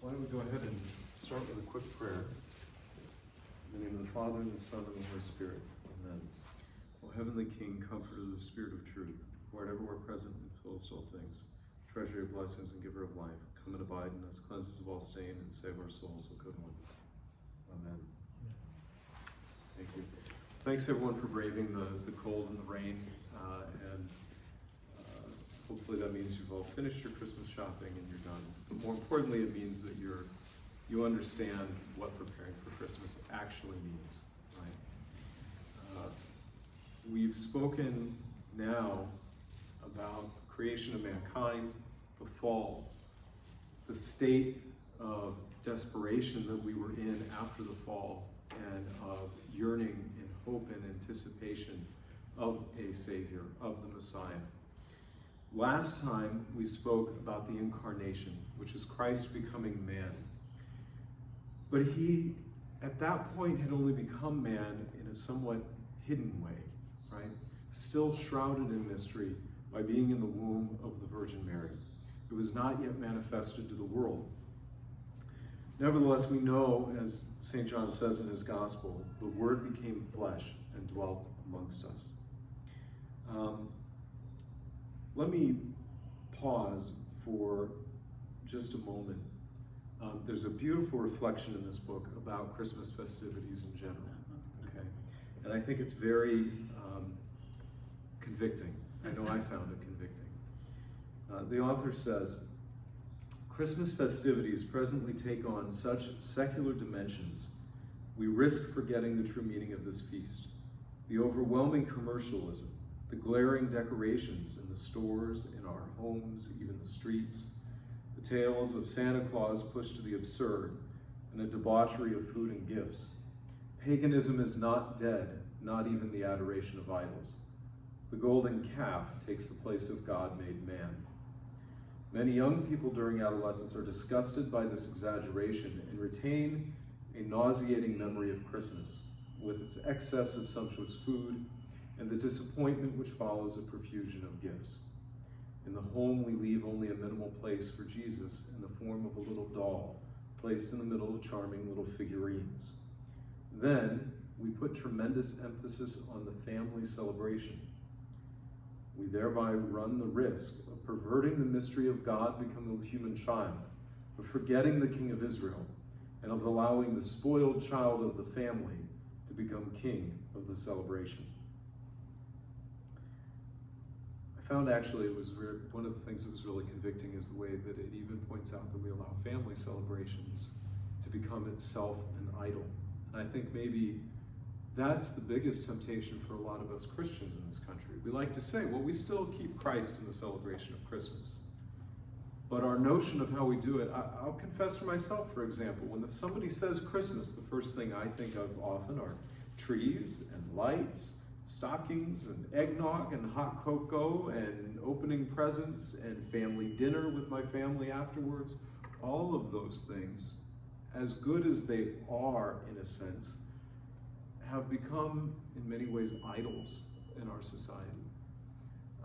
Why don't we go ahead and start with a quick prayer. In the name of the Father, and the Son, and the Holy Spirit. Amen. O Heavenly King, Comforter of the Spirit of truth, wherever we're present and fillest all things, treasure of blessings and giver of life, come and abide in us, cleanse us of all stain, and save our souls, O good one. Amen. Thank you. Thanks everyone for braving the cold and the rain, and hopefully that means you've all finished your Christmas shopping and you're done. But more importantly, it means that you understand what preparing for Christmas actually means, right? We've spoken now about the creation of mankind, the fall, the state of desperation that we were in after the fall, and of yearning and hope and anticipation of a Savior, of the Messiah. Last time we spoke about the incarnation, which is Christ becoming man. But he, at that point, had only become man in a somewhat hidden way, right? Still shrouded in mystery by being in the womb of the Virgin Mary. It was not yet manifested to the world. Nevertheless, we know, as St. John says in his Gospel, the Word became flesh and dwelt amongst us. Let me pause for just a moment. There's a beautiful reflection in this book about Christmas festivities in general, okay? And I think it's very convicting. I know I found it convicting. The author says, Christmas festivities presently take on such secular dimensions, we risk forgetting the true meaning of this feast. The overwhelming commercialism, the glaring decorations in the stores, in our homes, even the streets, the tales of Santa Claus pushed to the absurd, and a debauchery of food and gifts. Paganism is not dead, not even the adoration of idols. The golden calf takes the place of God made man. Many young people during adolescence are disgusted by this exaggeration and retain a nauseating memory of Christmas, with its excess of sumptuous food and the disappointment which follows a profusion of gifts. In the home, we leave only a minimal place for Jesus in the form of a little doll placed in the middle of charming little figurines. Then, we put tremendous emphasis on the family celebration. We thereby run the risk of perverting the mystery of God becoming a human child, of forgetting the King of Israel, and of allowing the spoiled child of the family to become king of the celebration. I found actually it was one of the things that was really convicting is the way that it even points out that we allow family celebrations to become itself an idol. And I think maybe that's the biggest temptation for a lot of us Christians in this country. We like to say, well, we still keep Christ in the celebration of Christmas. But our notion of how we do it, I'll confess for myself, for example, when somebody says Christmas, the first thing I think of often are trees and lights, stockings and eggnog and hot cocoa and opening presents and family dinner with my family afterwards. All of those things, as good as they are in a sense, have become in many ways idols in our society.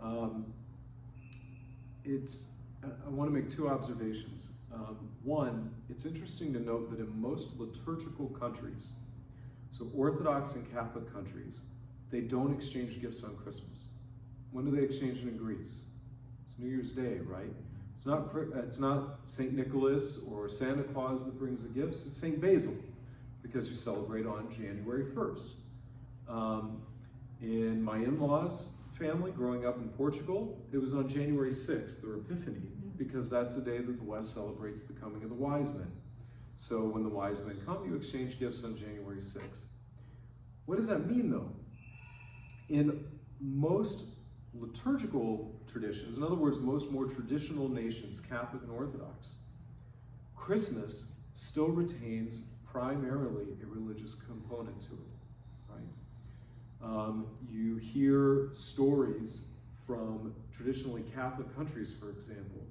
I want to make two observations. One, it's interesting to note that in most liturgical countries, so Orthodox and Catholic countries, they don't exchange gifts on Christmas. When do they exchange it in Greece? It's New Year's Day, right? It's not St. Nicholas or Santa Claus that brings the gifts, it's St. Basil, because you celebrate on January 1st. In my in-laws' family, growing up in Portugal, it was on January 6th, or Epiphany, because that's the day that the West celebrates the coming of the wise men. So when the wise men come, you exchange gifts on January 6th. What does that mean, though? In most liturgical traditions, in other words, most more traditional nations, Catholic and Orthodox, Christmas still retains primarily a religious component to it, right? You hear stories from traditionally Catholic countries, for example.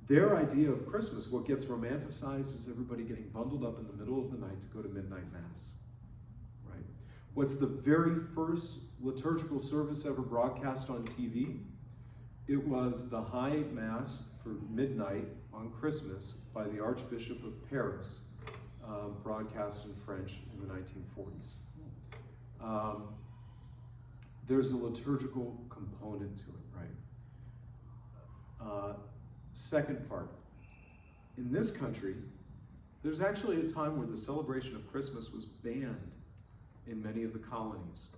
Their idea of Christmas, what gets romanticized is everybody getting bundled up in the middle of the night to go to midnight mass, right? What's the very first liturgical service ever broadcast on TV? It was the High Mass for midnight on Christmas by the Archbishop of Paris, broadcast in French in the 1940s. There's a liturgical component to it, right? Second part, in this country, there's actually a time where the celebration of Christmas was banned in many of the colonies,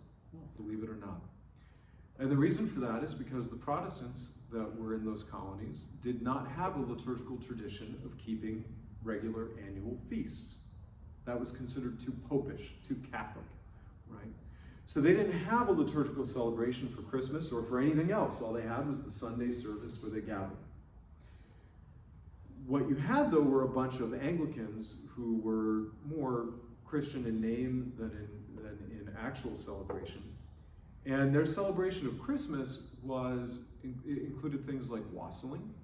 believe it or not. And the reason for that is because the Protestants that were in those colonies did not have a liturgical tradition of keeping regular annual feasts. That was considered too popish, too Catholic, right? So they didn't have a liturgical celebration for Christmas or for anything else. All they had was the Sunday service where they gathered. What you had, though, were a bunch of Anglicans who were more Christian in name than in actual celebration. And their celebration of Christmas included things like wassailing.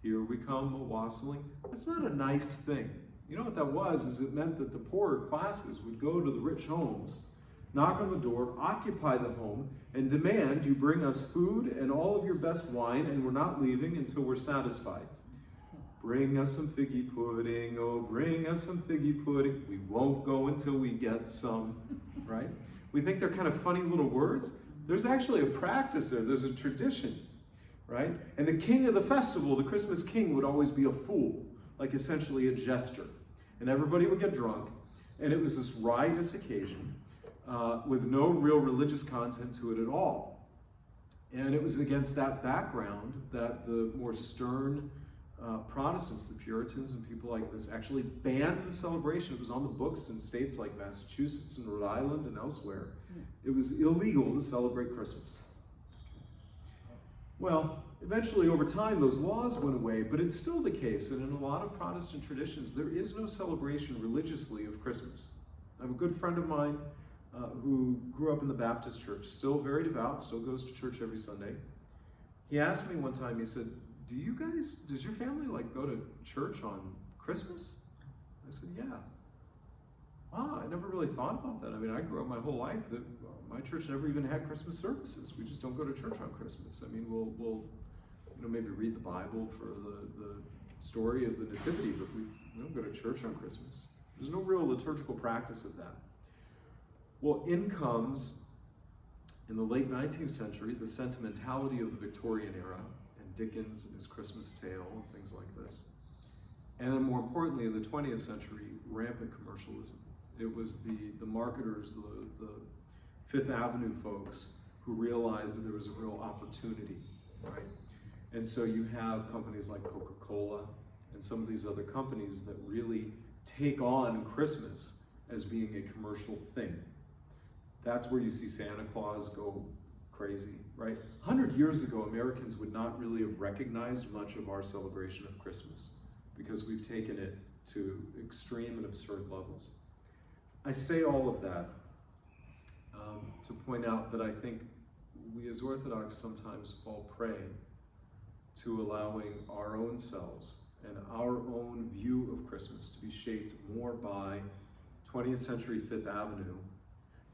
Here we come, a wassailing. That's not a nice thing. You know what that was, is it meant that the poorer classes would go to the rich homes, knock on the door, occupy the home, and demand you bring us food and all of your best wine, and we're not leaving until we're satisfied. Bring us some figgy pudding, oh, bring us some figgy pudding. We won't go until we get some, right? We think they're kind of funny little words. There's actually a practice there. There's a tradition, right? And the king of the festival, the Christmas king, would always be a fool, like essentially a jester. And everybody would get drunk. And it was this riotous occasion with no real religious content to it at all. And it was against that background that the more stern Protestants, the Puritans and people like this, actually banned the celebration. It was on the books in states like Massachusetts and Rhode Island and elsewhere. It was illegal to celebrate Christmas. Well, eventually over time those laws went away, but it's still the case that in a lot of Protestant traditions there is no celebration religiously of Christmas. I have a good friend of mine who grew up in the Baptist church, still very devout, still goes to church every Sunday. He asked me one time, he said, does your family like go to church on Christmas? I said, yeah. Wow, I never really thought about that. I mean, I grew up my whole life that my church never even had Christmas services. We just don't go to church on Christmas. I mean, we'll maybe read the Bible for the story of the Nativity, but we don't go to church on Christmas. There's no real liturgical practice of that. Well, in comes, in the late 19th century, the sentimentality of the Victorian era, Dickens and his Christmas Tale and things like this. And then more importantly, in the 20th century, rampant commercialism. It was the marketers, the Fifth Avenue folks who realized that there was a real opportunity, right? And so you have companies like Coca-Cola and some of these other companies that really take on Christmas as being a commercial thing. That's where you see Santa Claus go crazy, right? 100 years ago, Americans would not really have recognized much of our celebration of Christmas because we've taken it to extreme and absurd levels. I say all of that to point out that I think we as Orthodox sometimes fall prey to allowing our own selves and our own view of Christmas to be shaped more by 20th century Fifth Avenue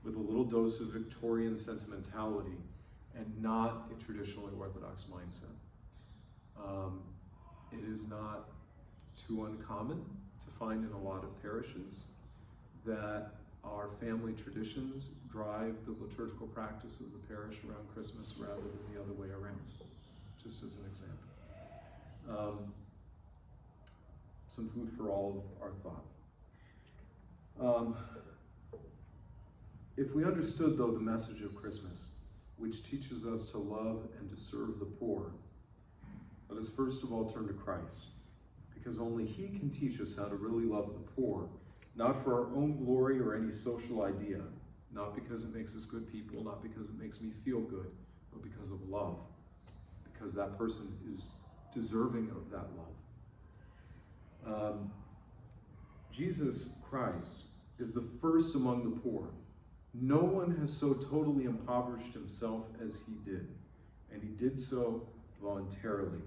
with a little dose of Victorian sentimentality and not a traditionally Orthodox mindset. It is not too uncommon to find in a lot of parishes that our family traditions drive the liturgical practice of the parish around Christmas rather than the other way around, just as an example. Some food for all of our thought. If we understood, though, the message of Christmas, which teaches us to love and to serve the poor, let us first of all turn to Christ, because only He can teach us how to really love the poor, not for our own glory or any social idea, not because it makes us good people, not because it makes me feel good, but because of love, because that person is deserving of that love. Jesus Christ is the first among the poor. No one has so totally impoverished himself as He did, and He did so voluntarily.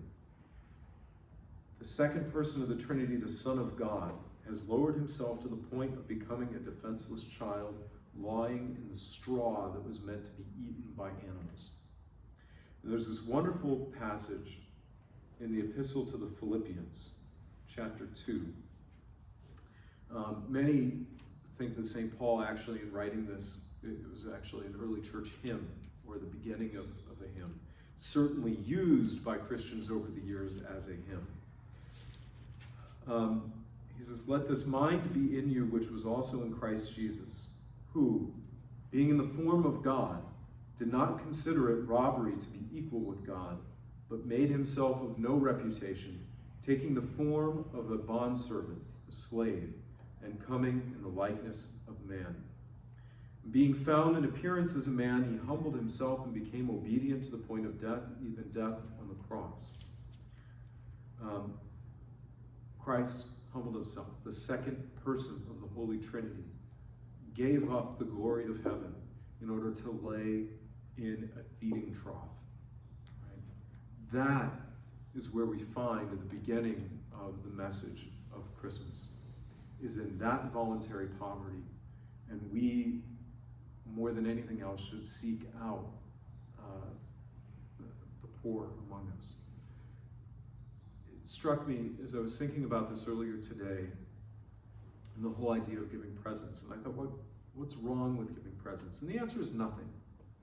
The second person of the Trinity, the Son of God, has lowered Himself to the point of becoming a defenseless child lying in the straw that was meant to be eaten by animals. There's this wonderful passage in the Epistle to the Philippians, chapter 2. Many think that St. Paul actually, in writing this, it was actually an early church hymn, or the beginning of a hymn. Certainly used by Christians over the years as a hymn. He says, "Let this mind be in you, which was also in Christ Jesus, who, being in the form of God, did not consider it robbery to be equal with God, but made himself of no reputation, taking the form of a bondservant, a slave, and coming in the likeness of man. Being found in appearance as a man, he humbled himself and became obedient to the point of death, even death on the cross." Christ humbled himself, the second person of the Holy Trinity, gave up the glory of heaven in order to lay in a feeding trough. Right? That is where we find at the beginning of the message of Christmas, is in that voluntary poverty. And we, more than anything else, should seek out the poor among us. It struck me as I was thinking about this earlier today, and the whole idea of giving presents. And I thought, what's wrong with giving presents? And the answer is nothing,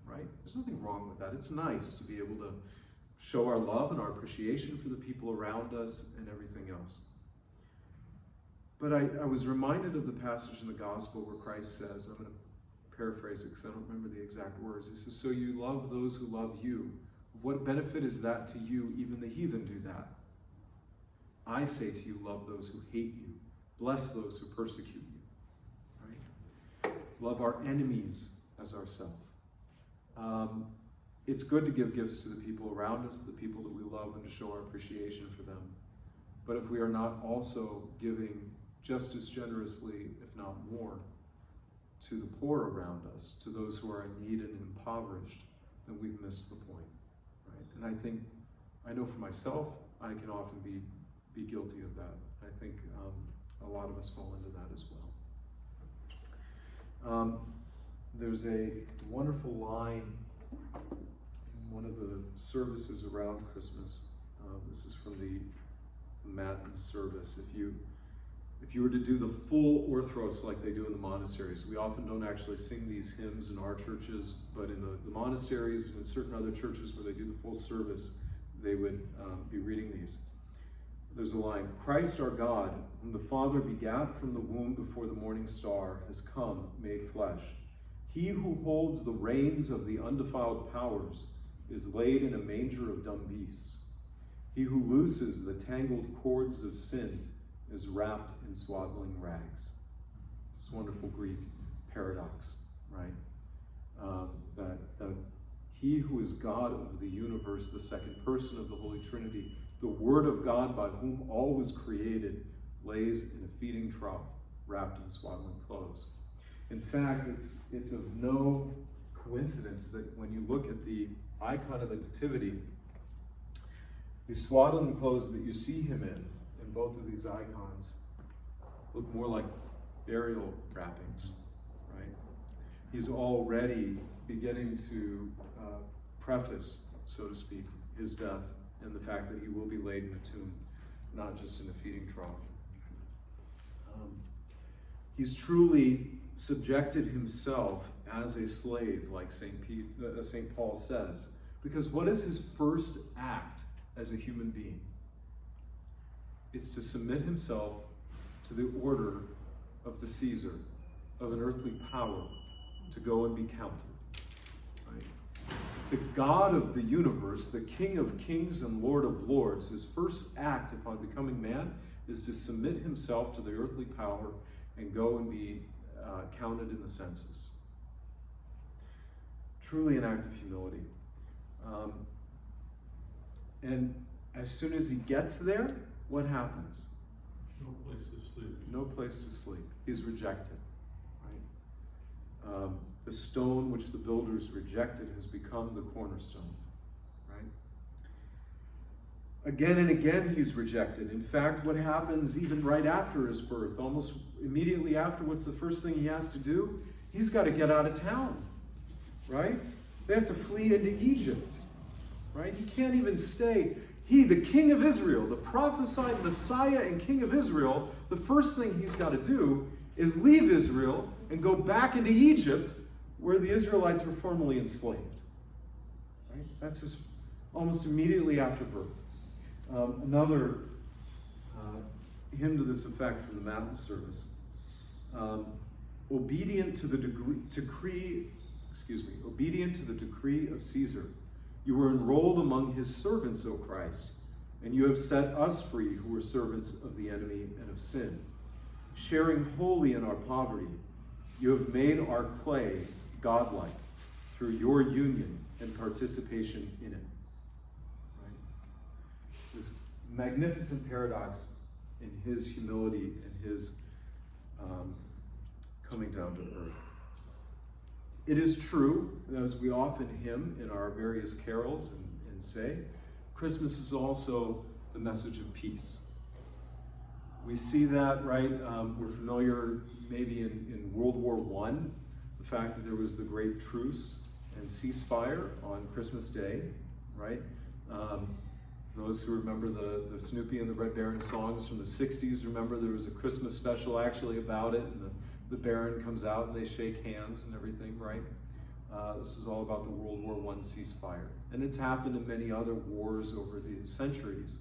right? There's nothing wrong with that. It's nice to be able to show our love and our appreciation for the people around us and everything else. But I was reminded of the passage in the gospel where Christ says, I'm going to paraphrase it because I don't remember the exact words. He says, "So you love those who love you. What benefit is that to you? Even the heathen do that. I say to you, love those who hate you. Bless those who persecute you." Right? Love our enemies as ourselves. It's good to give gifts to the people around us, the people that we love, and to show our appreciation for them. But if we are not also giving just as generously, if not more, to the poor around us, to those who are in need and impoverished, then we've missed the point. Right? And I know for myself, I can often be guilty of that. I think a lot of us fall into that as well. There's a wonderful line in one of the services around Christmas. This is from the Matin service. If you were to do the full Orthros like they do in the monasteries, we often don't actually sing these hymns in our churches, but in the monasteries and in certain other churches where they do the full service, they would be reading these. There's a line, "Christ our God, whom the Father begat from the womb before the morning star, has come, made flesh. He who holds the reins of the undefiled powers is laid in a manger of dumb beasts. He who looses the tangled cords of sin is wrapped in swaddling rags." This wonderful Greek paradox, right? That he who is God of the universe, the second person of the Holy Trinity, the Word of God by whom all was created, lays in a feeding trough, wrapped in swaddling clothes. In fact, it's of no coincidence that when you look at the icon of the Nativity, the swaddling clothes that you see him in both of these icons, look more like burial wrappings, right? He's already beginning to preface, so to speak, his death and the fact that he will be laid in a tomb, not just in a feeding trough. He's truly subjected himself as a slave, like St. Paul says, because what is his first act as a human being? It's to submit himself to the order of the Caesar, of an earthly power, to go and be counted. Right? The God of the universe, the King of kings and Lord of lords, his first act upon becoming man is to submit himself to the earthly power and go and be counted in the census. Truly an act of humility. And as soon as he gets there, what happens? No place to sleep. No place to sleep. He's rejected. Right? The stone which the builders rejected has become the cornerstone. Right? Again and again he's rejected. In fact, what happens even right after his birth, almost immediately after, what's the first thing he has to do? He's got to get out of town. Right? They have to flee into Egypt. right? He can't even stay. He, the king of Israel, the prophesied Messiah and king of Israel, the first thing he's got to do is leave Israel and go back into Egypt, where the Israelites were formerly enslaved. Right? That's his almost immediately after birth. Another hymn to this effect from the Matin service. Obedient to the decree of Caesar, you were enrolled among his servants, O Christ, and you have set us free who were servants of the enemy and of sin. Sharing wholly in our poverty, you have made our clay godlike through your union and participation in it. Right? This magnificent paradox in his humility and his coming down to earth. It is true, as we often hymn in our various carols and say, Christmas is also the message of peace. We see that, right? We're familiar maybe in World War I, the fact that there was the great truce and ceasefire on Christmas Day, right? Those who remember the Snoopy and the Red Baron songs from the 60s remember there was a Christmas special actually about it, and the Baron comes out and they shake hands and everything, right? This is all about the World War I ceasefire. And it's happened in many other wars over the centuries,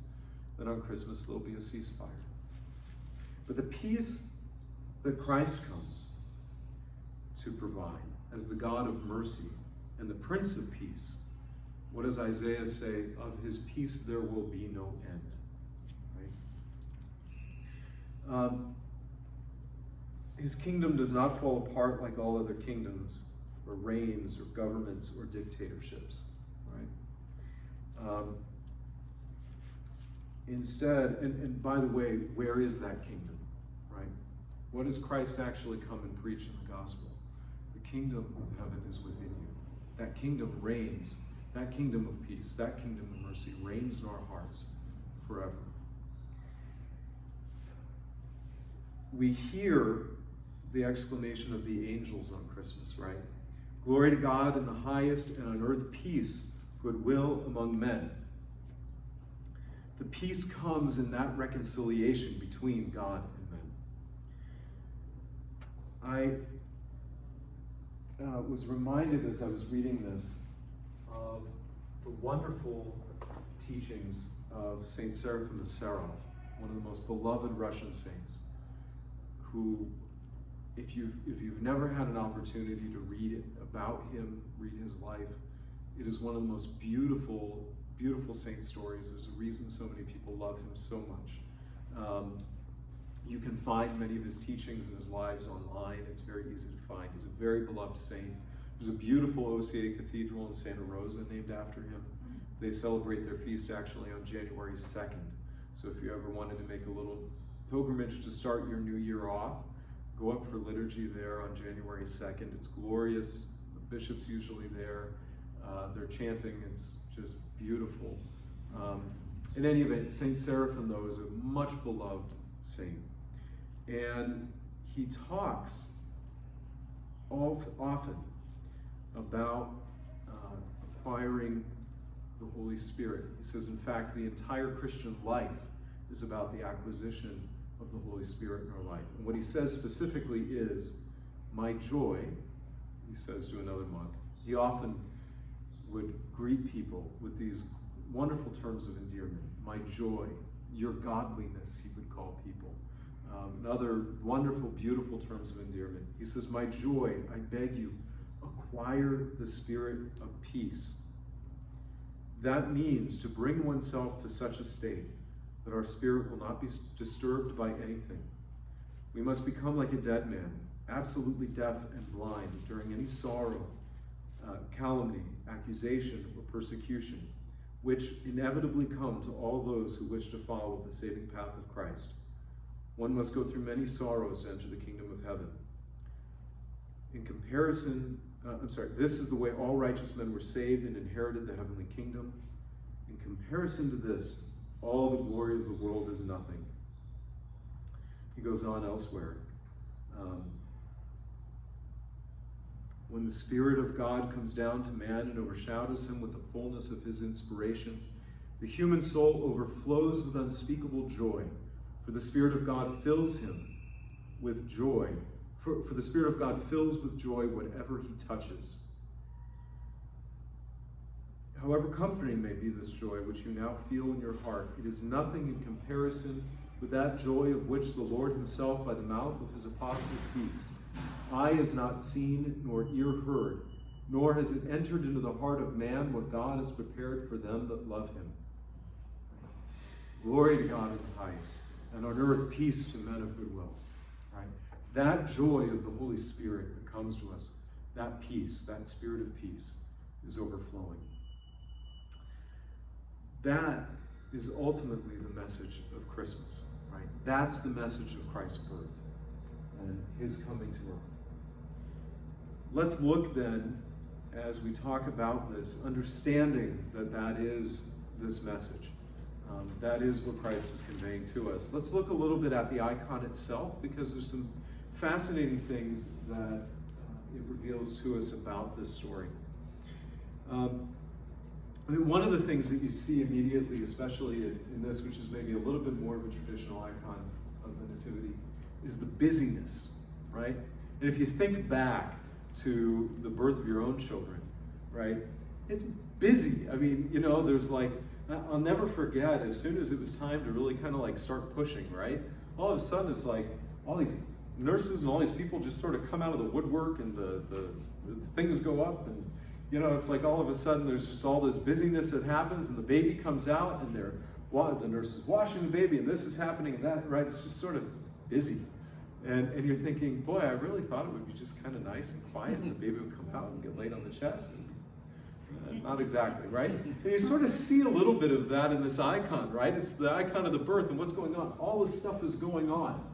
that on Christmas there'll be a ceasefire. But the peace that Christ comes to provide as the God of mercy and the Prince of Peace, what does Isaiah say? Of his peace there will be no end. Right? His kingdom does not fall apart like all other kingdoms, or reigns, or governments, or dictatorships. Right? Instead, and by the way, where is that kingdom? Right? What does Christ actually come and preach in the gospel? The kingdom of heaven is within you. That kingdom reigns. That kingdom of peace, that kingdom of mercy reigns in our hearts forever. We hear the exclamation of the angels on Christmas, right? Glory to God in the highest, and on earth peace, goodwill among men. The peace comes in that reconciliation between God and men. I was reminded as I was reading this of the wonderful teachings of Saint Seraphim of Sarov, one of the most beloved Russian saints, who, if you've never had an opportunity to read about him, read his life, it is one of the most beautiful, beautiful saint stories. There's a reason so many people love him so much. You can find many of his teachings and his lives online. It's very easy to find. He's a very beloved saint. There's a beautiful OCA cathedral in Santa Rosa named after him. They celebrate their feast actually on January 2nd. So if you ever wanted to make a little pilgrimage to start your new year off, go up for liturgy there on January 2nd. It's glorious. The bishop's usually there. They're chanting. It's just beautiful. In any event, Saint Seraphim, though, is a much beloved saint. And he talks often about acquiring the Holy Spirit. He says, in fact, the entire Christian life is about the acquisition of the Holy Spirit in our life. And what he says specifically is, my joy, he says to another monk. He often would greet people with these wonderful terms of endearment. My joy, your godliness, he would call people. And other wonderful, beautiful terms of endearment. He says, my joy, I beg you, acquire the spirit of peace. That means to bring oneself to such a state that our spirit will not be disturbed by anything. We must become like a dead man, absolutely deaf and blind during any sorrow, calumny, accusation, or persecution, which inevitably come to all those who wish to follow the saving path of Christ. One must go through many sorrows to enter the kingdom of heaven. In comparison, this is the way all righteous men were saved and inherited the heavenly kingdom. In comparison to this, all the glory of the world is nothing. He goes on elsewhere. when the Spirit of God comes down to man and overshadows him with the fullness of his inspiration, the human soul overflows with unspeakable joy, for the Spirit of God fills him with joy. For the Spirit of God fills with joy whatever he touches. However comforting may be this joy which you now feel in your heart, it is nothing in comparison with that joy of which the Lord himself by the mouth of his apostle speaks. Eye has not seen, nor ear heard, nor has it entered into the heart of man what God has prepared for them that love him. Glory to God in the highest, and on earth peace to men of good will. Right? That joy of the Holy Spirit that comes to us, that peace, that spirit of peace, is overflowing. That is ultimately the message of Christmas, right? That's the message of Christ's birth and his coming to earth. Let's look then, as we talk about this, understanding that that is this message. That is what Christ is conveying to us. Let's look a little bit at the icon itself, because there's some fascinating things that it reveals to us about this story. I mean, one of the things that you see immediately, especially in this, which is maybe a little bit more of a traditional icon of the Nativity, is the busyness, right? And if you think back to the birth of your own children, right, it's busy. I mean, you know, there's like, I'll never forget, as soon as it was time to really kind of like start pushing, right? All of a sudden it's like all these nurses and all these people just sort of come out of the woodwork, and the things go up, and you know, it's like all of a sudden there's just all this busyness that happens, and the baby comes out, and the nurse is washing the baby, and this is happening, and that, right? It's just sort of busy. And you're thinking, boy, I really thought it would be just kind of nice and quiet, and the baby would come out and get laid on the chest. Not exactly, right? And you sort of see a little bit of that in this icon, right? It's the icon of the birth, and what's going on? All this stuff is going on.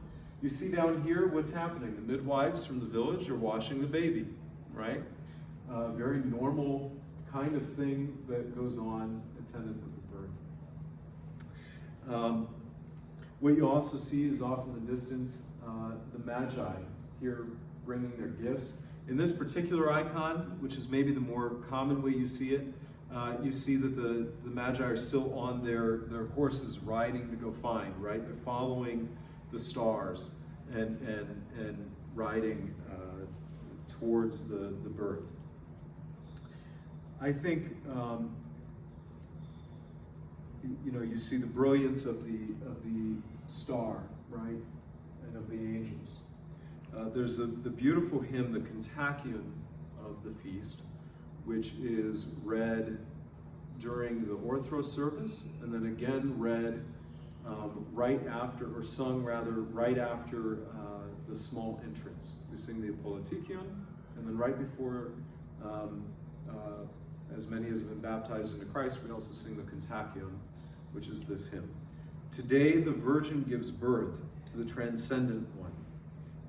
You see down here what's happening. The midwives from the village are washing the baby, right? Very normal kind of thing that goes on attendant with the birth. What you also see is off in the distance, the Magi here bringing their gifts. In this particular icon, which is maybe the more common way you see it, you see that the Magi are still on their horses riding to go find, right? They're following the stars and riding towards the birth. I think you know, you see the brilliance of the star, right, and of the angels. There's the beautiful hymn, the Kontakion of the feast, which is read during the Orthros service, and then again read right after, or sung rather, right after the small entrance. We sing the Apolotikion, and then right before, as many as have been baptized into Christ, we also sing the Kontakion, which is this hymn. Today the Virgin gives birth to the transcendent one,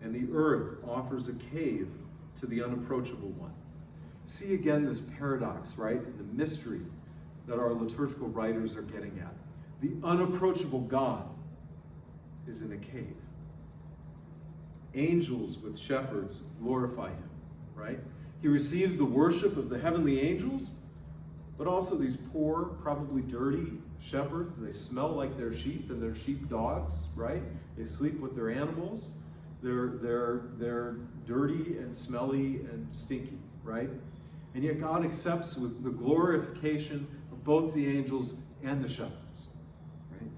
and the earth offers a cave to the unapproachable one. See again this paradox, right? The mystery that our liturgical writers are getting at. The unapproachable God is in a cave. Angels with shepherds glorify him, right? He receives the worship of the heavenly angels, but also these poor, probably dirty shepherds. They smell like their sheep and their sheep dogs, right? They sleep with their animals. They're dirty and smelly and stinky, right? And yet God accepts with the glorification of both the angels and the shepherds, right?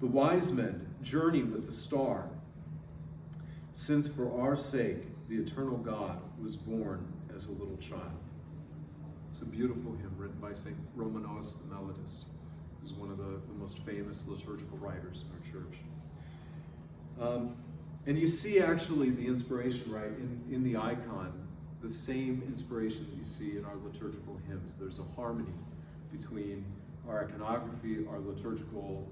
The wise men journey with the star, since for our sake the eternal God was born as a little child. It's a beautiful hymn written by St. Romanos the Melodist, who's one of the most famous liturgical writers in our church. And you see actually the inspiration, right, in the icon, the same inspiration that you see in our liturgical hymns. There's a harmony between our iconography, our liturgical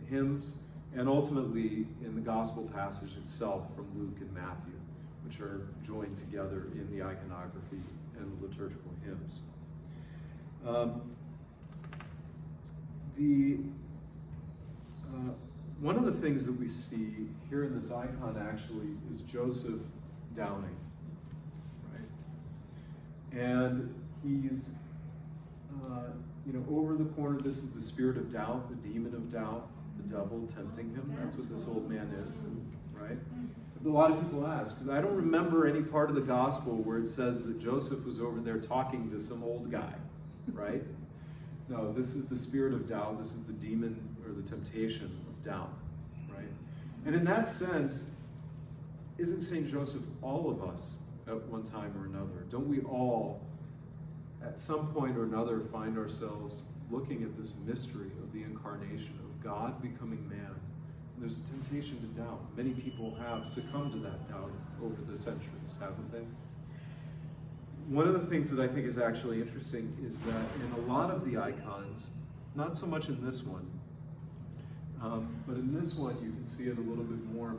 hymns, and ultimately in the gospel passage itself from Luke and Matthew, which are joined together in the iconography and the liturgical hymns. One of the things that we see here in this icon actually is Joseph Downing, right? And he's, over the corner. This is the spirit of doubt, the demon of doubt, the devil tempting him. That's what this old man is, right? A lot of people ask, because I don't remember any part of the gospel where it says that Joseph was over there talking to some old guy, right? No, this is the spirit of doubt. This is the demon or the temptation of doubt, right? And in that sense, isn't St. Joseph all of us at one time or another? Don't we all, at some point or another, find ourselves looking at this mystery of the incarnation of God becoming man? And there's a temptation to doubt. Many people have succumbed to that doubt over the centuries, haven't they? One of the things that I think is actually interesting is that in a lot of the icons, not so much in this one, but in this one you can see it a little bit more.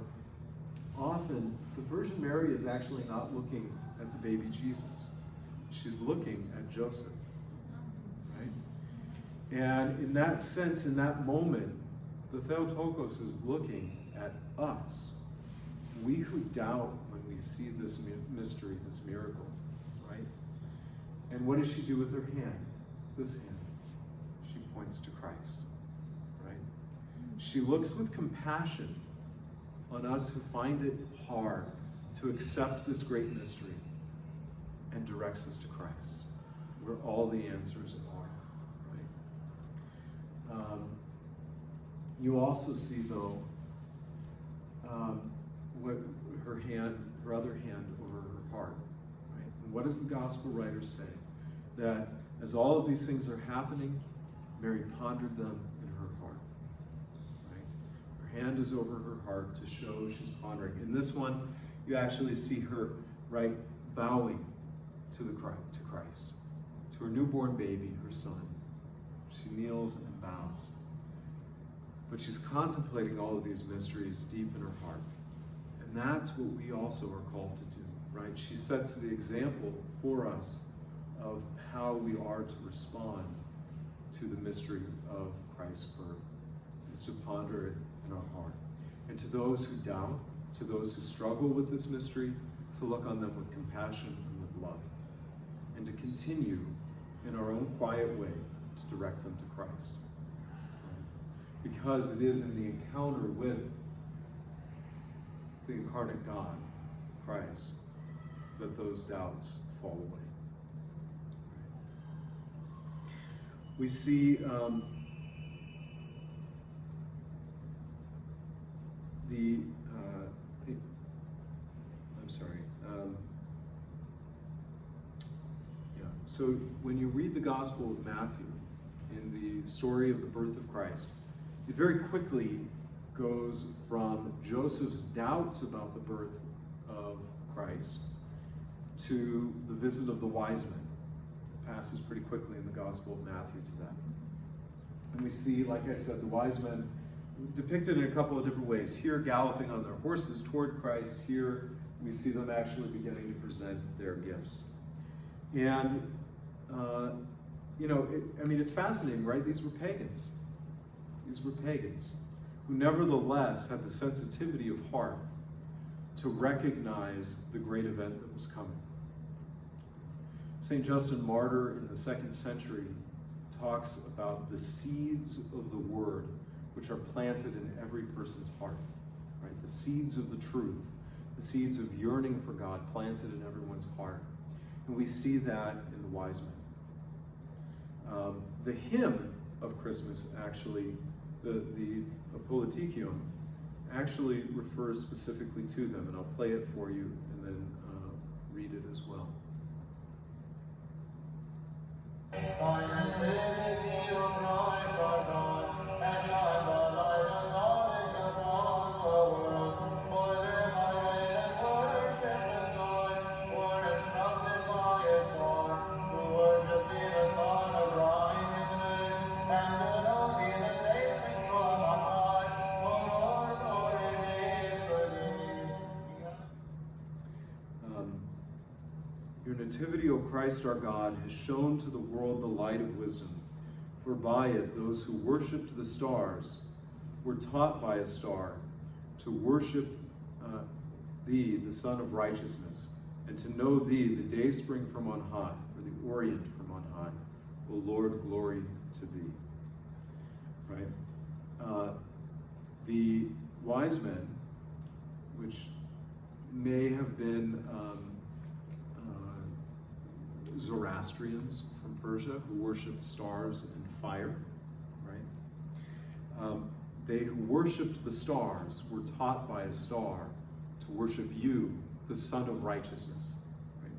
Often, the Virgin Mary is actually not looking at the baby Jesus. She's looking at Joseph, right? And in that sense, in that moment, the Theotokos is looking at us. We who doubt when we see this mystery, this miracle, right? And what does she do with her hand? This hand. She points to Christ, right? She looks with compassion on us who find it hard to accept this great mystery and directs us to Christ, where all the answers are, right? You also see, though, what her other hand over her heart, right? And what does the gospel writer say? That as all of these things are happening, Mary pondered them in her heart, right? Her hand is over her heart to show she's pondering. In this one, you actually see her, right, bowing to Christ, to her newborn baby, her son. She kneels and bows. But she's contemplating all of these mysteries deep in her heart. And that's what we also are called to do, right? She sets the example for us of how we are to respond to the mystery of Christ's birth, is to ponder it in our heart. And to those who doubt, to those who struggle with this mystery, to look on them with compassion and with love, and to continue in our own quiet way to direct them to Christ. Because it is in the encounter with the incarnate God, Christ, that those doubts fall away. We see so when you read the Gospel of Matthew, in the story of the birth of Christ, it very quickly goes from Joseph's doubts about the birth of Christ to the visit of the wise men. It passes pretty quickly in the Gospel of Matthew to that. And we see, like I said, the wise men depicted in a couple of different ways. Here, galloping on their horses toward Christ. Here, we see them actually beginning to present their gifts. And, it's fascinating, right? These were pagans. These were pagans who nevertheless had the sensitivity of heart to recognize the great event that was coming. St. Justin Martyr in the 2nd century talks about the seeds of the word which are planted in every person's heart, right? The seeds of the truth, the seeds of yearning for God planted in everyone's heart. And we see that in the wise men. The hymn of Christmas, actually, the Politicium, actually refers specifically to them, and I'll play it for you and then read it as well. Your nativity, O Christ our God, has shown to the world the light of wisdom, for by it those who worshipped the stars were taught by a star to worship thee, the Son of Righteousness, and and to know thee, the day spring from on high, or the orient from on high. O Lord, glory to thee. Right? The wise men, which may have been Zoroastrians from Persia who worshipped stars and fire, right? They who worshipped the stars were taught by a star to worship you, the Son of Righteousness. Right?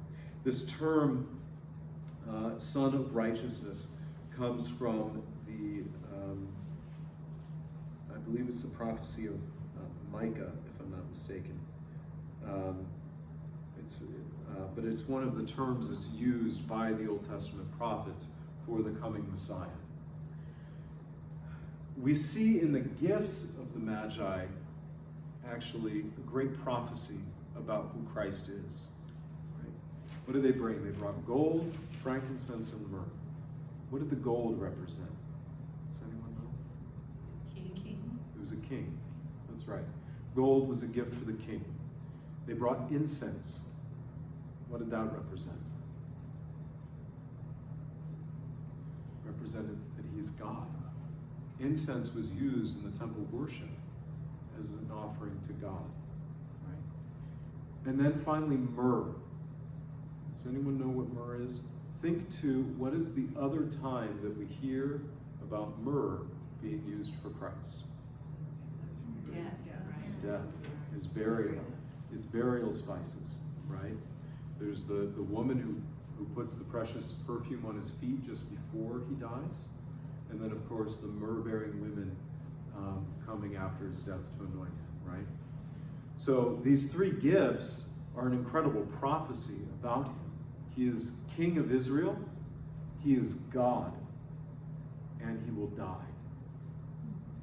This term, Son of Righteousness, comes from the, I believe it's the prophecy of Micah, if I'm not mistaken. But it's one of the terms that's used by the Old Testament prophets for the coming Messiah. We see in the gifts of the Magi actually a great prophecy about who Christ is. Right? What did they bring? They brought gold, frankincense, and myrrh. What did the gold represent? Does anyone know? King. It was a king. That's right. Gold was a gift for the king. They brought incense. What did that represent? It represented that he's God. Incense was used in the temple worship as an offering to God. Right? And then finally, myrrh. Does anyone know what myrrh is? Think to what is the other time that we hear about myrrh being used for Christ? His death, his burial, its burial spices, right? There's the woman who puts the precious perfume on his feet just before he dies. And then, of course, the myrrh-bearing women coming after his death to anoint him, right? So these three gifts are an incredible prophecy about him. He is King of Israel, he is God, and he will die.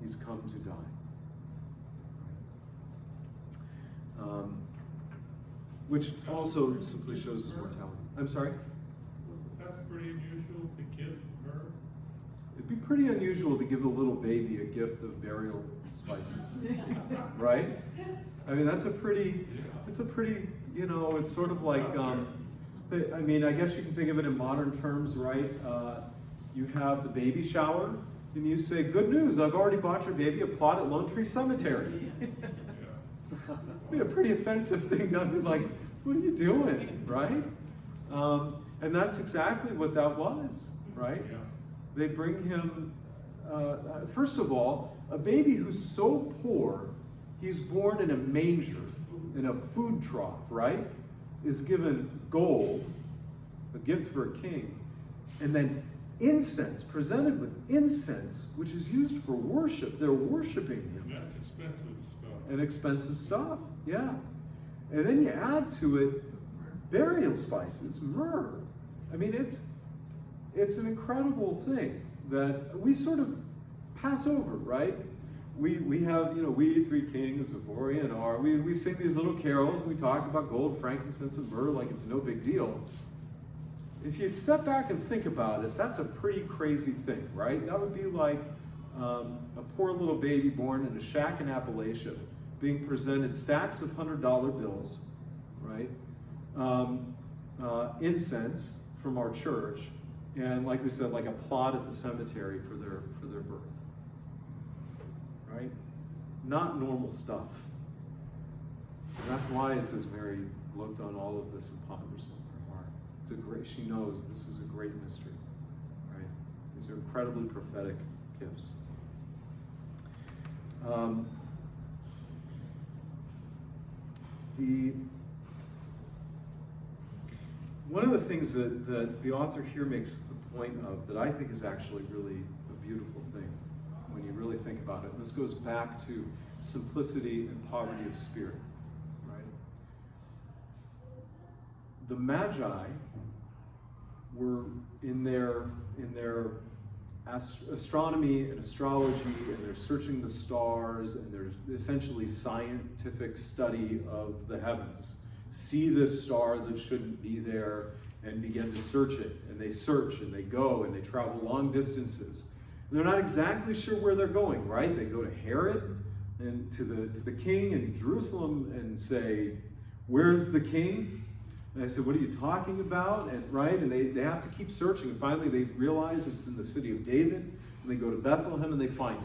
He's come to die. Which also simply shows his mortality. I'm sorry? That's pretty unusual to give myrrh. It'd be pretty unusual to give a little baby a gift of burial spices, right? I mean, it's a pretty, you know, it's sort of like, I mean, I guess you can think of it in modern terms, right? You have the baby shower, and you say, good news, I've already bought your baby a plot at Lone Tree Cemetery. It'd be a pretty offensive thing. I'd be like, what are you doing, right? And that's exactly what that was, right? Yeah. They bring him, first of all, a baby who's so poor, he's born in a manger, in a food trough, right? Is given gold, a gift for a king, and then incense, presented with incense, which is used for worship. They're worshiping him. That's expensive stuff. And expensive stuff, yeah. And then you add to it burial spices, myrrh. I mean, it's an incredible thing that we sort of pass over, right? We have, you know, we three kings of Orient are. We sing these little carols, and we talk about gold, frankincense, and myrrh like it's no big deal. If you step back and think about it, that's a pretty crazy thing, right? That would be like a poor little baby born in a shack in Appalachia being presented stacks of $100 bills, right? Incense from our church, and like we said, like a plot at the cemetery for their birth, right? Not normal stuff. And that's why it says Mary looked on all of this and pondered this in her heart. It's a great. She knows this is a great mystery, right? These are incredibly prophetic gifts. One of the things that the author here makes the point of that I think is actually really a beautiful thing when you really think about it. And this goes back to simplicity and poverty of spirit, right? The Magi were in their astronomy and astrology, and they're searching the stars, and they're essentially scientific study of the heavens. See this star that shouldn't be there and begin to search it. And they search and they go and they travel long distances. And they're not exactly sure where they're going, right? They go to Herod and to the king in Jerusalem and say, where's the king? And I said, what are you talking about? And right, and they have to keep searching. And finally they realize it's in the city of David, and they go to Bethlehem and they find it.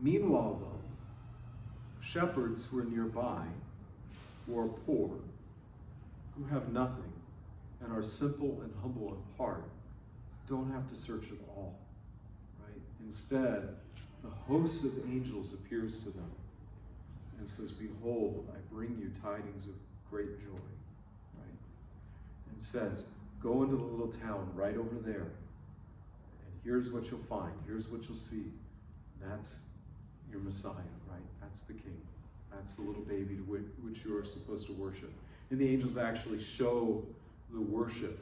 Meanwhile, though, shepherds who are nearby, who are poor, who have nothing, and are simple and humble in heart, don't have to search at all. Right? Instead, the host of angels appears to them and says, behold, I bring you tidings of great joy. Right? And says, go into the little town right over there, and here's what you'll find. Here's what you'll see. That's your Messiah, right? That's the King. That's the little baby to which you are supposed to worship. And the angels actually show the worship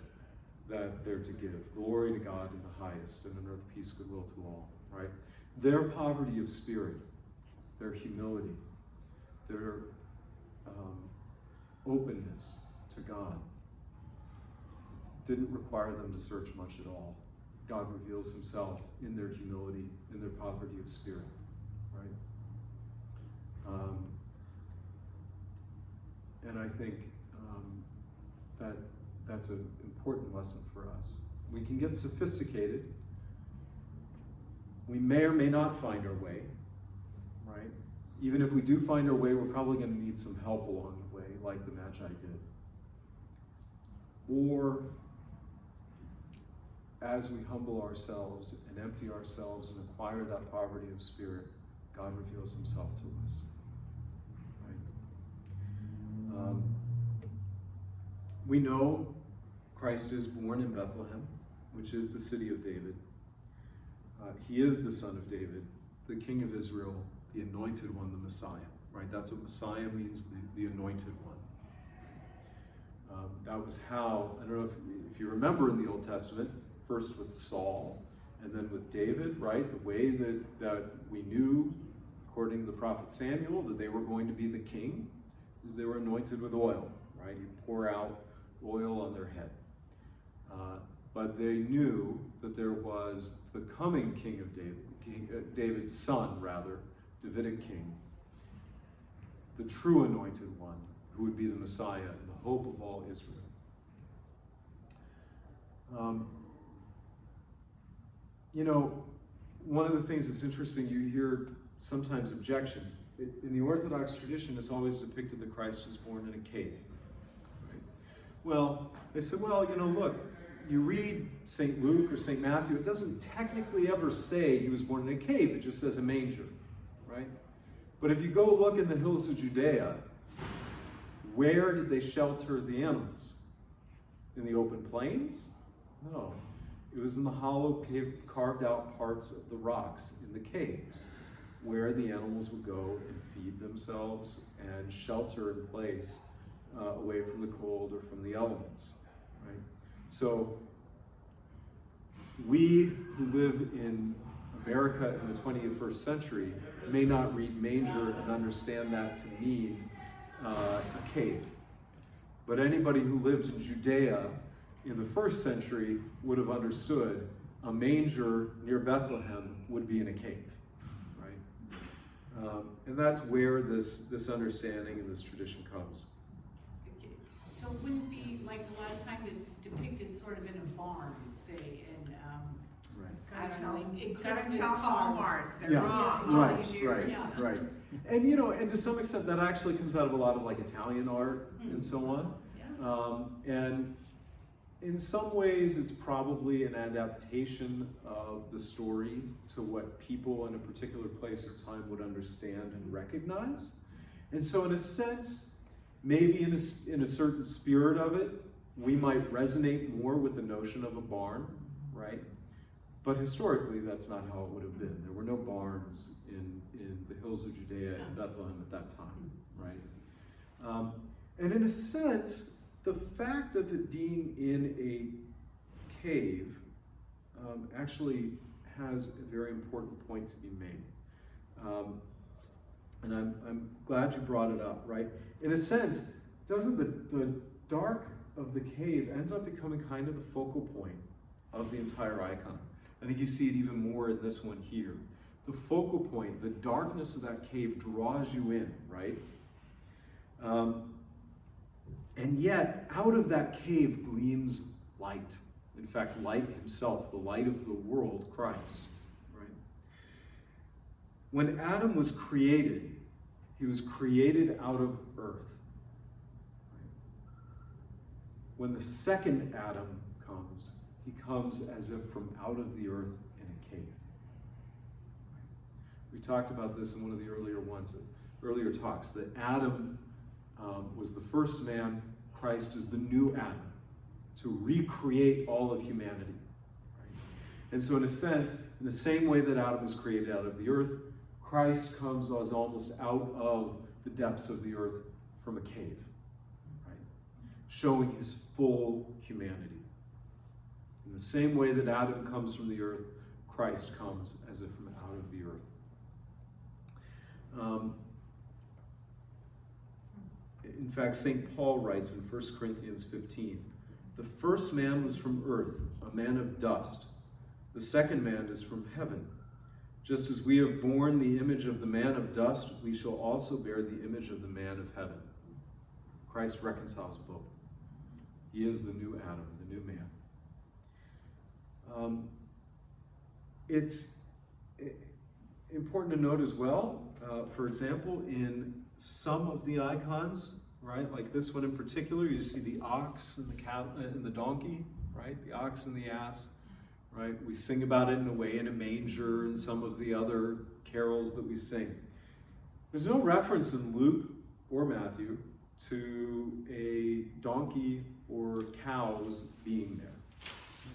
that they're to give. Glory to God in the highest, and on earth peace, goodwill to all, right? Their poverty of spirit, their humility, their openness to God didn't require them to search much at all. God reveals himself in their humility, in their poverty of spirit, right? And I think that that's an important lesson for us. We can get sophisticated. We may or may not find our way, right? Even if we do find our way, we're probably going to need some help along the way, like the Magi did. Or as we humble ourselves and empty ourselves and acquire that poverty of spirit, God reveals himself to us. Right? We know Christ is born in Bethlehem, which is the city of David. He is the son of David, the King of Israel, the anointed one, the Messiah. Right? That's what Messiah means, the anointed one. That was how, I don't know if you remember in the Old Testament, first with Saul and then with David, right? The way that we knew, according to the prophet Samuel, that they were going to be the king is they were anointed with oil, right? You pour out oil on their head. But they knew that there was the coming king of David, David's son, rather, Davidic king, the true anointed one, who would be the Messiah and the hope of all Israel. You know, one of the things that's interesting, you hear sometimes objections. In the Orthodox tradition, it's always depicted that Christ was born in a cave. Right? Well, they said, well, you know, look, you read St. Luke or St. Matthew, it doesn't technically ever say he was born in a cave, it just says a manger, right? But if you go look in the hills of Judea, where did they shelter the animals? In the open plains? No. It was in the hollow, carved out parts of the rocks in the caves, where the animals would go and feed themselves and shelter in place away from the cold or from the elements. Right? So we who live in America in the 21st century may not read manger and understand that to mean a cave. But anybody who lived in Judea in the first century would have understood a manger near Bethlehem would be in a cave, right? And that's where this understanding and this tradition comes. Okay. So it wouldn't be like a lot of times it's depicted sort of in a barn, say, in Right. I don't know, in Gotta Christmas tell cards. Walmart, they're Yeah. wrong all Right, these years. right, Yeah. right. And you know, and to some extent that actually comes out of a lot of like Italian art and so on. Yeah. And in some ways it's probably an adaptation of the story to what people in a particular place or time would understand and recognize. And so in a sense, maybe in a certain spirit of it, we might resonate more with the notion of a barn, right? But historically, that's not how it would have been. There were no barns in the hills of Judea and Bethlehem at that time, right? And in a sense, the fact of it being in a cave actually has a very important point to be made. And I'm glad you brought it up, right? In a sense, doesn't the dark of the cave ends up becoming kind of the focal point of the entire icon? I think you see it even more in this one here. The focal point, the darkness of that cave draws you in, right? And yet, out of that cave gleams light. In fact, light himself, the light of the world, Christ. Right? When Adam was created, he was created out of earth. Right? When the second Adam comes, he comes as if from out of the earth in a cave. We talked about this in one of the earlier talks, that Adam was the first man. Christ is the new Adam, to recreate all of humanity. Right? And so in a sense, in the same way that Adam was created out of the earth, Christ comes as almost out of the depths of the earth from a cave, right? Showing his full humanity. In the same way that Adam comes from the earth, Christ comes as if from out of the earth. In fact, St. Paul writes in 1 Corinthians 15, "The first man was from earth, a man of dust. The second man is from heaven. Just as we have borne the image of the man of dust, we shall also bear the image of the man of heaven." Christ reconciles both. He is the new Adam, the new man. It's important to note as well, for example, in some of the icons, right, like this one in particular, you see the ox and the cattle and the donkey, right, the ox and the ass, right? We sing about it in a way in a manger and some of the other carols that we sing. There's no reference in Luke or Matthew to a donkey or cows being there,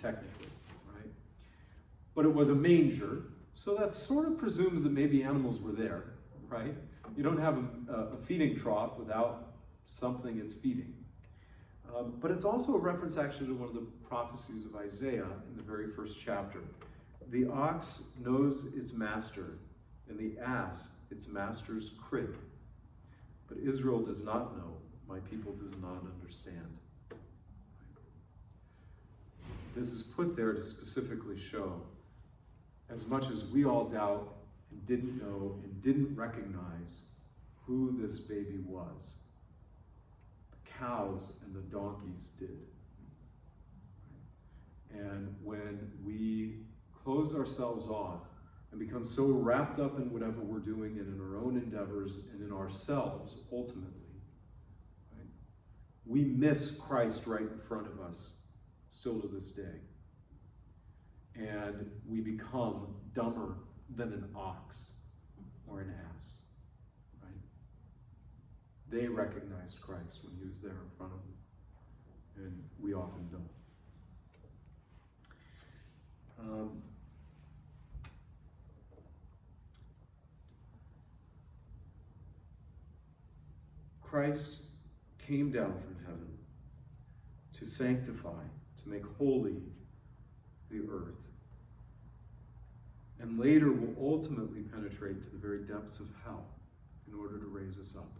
technically, right? But it was a manger, so that sort of presumes that maybe animals were there, right? You don't have a feeding trough without something it's feeding. But it's also a reference actually to one of the prophecies of Isaiah in the very first chapter. The ox knows its master, and the ass its master's crib. But Israel does not know, my people does not understand. This is put there to specifically show, as much as we all doubt and didn't know and didn't recognize who this baby was, the cows and the donkeys did. And when we close ourselves off and become so wrapped up in whatever we're doing and in our own endeavors and in ourselves, ultimately, right, we miss Christ right in front of us still to this day. And we become dumber than an ox or an ass, right? They recognized Christ when he was there in front of them, and we often don't. Christ came down from heaven to sanctify, to make holy the earth, and later will ultimately penetrate to the very depths of hell in order to raise us up.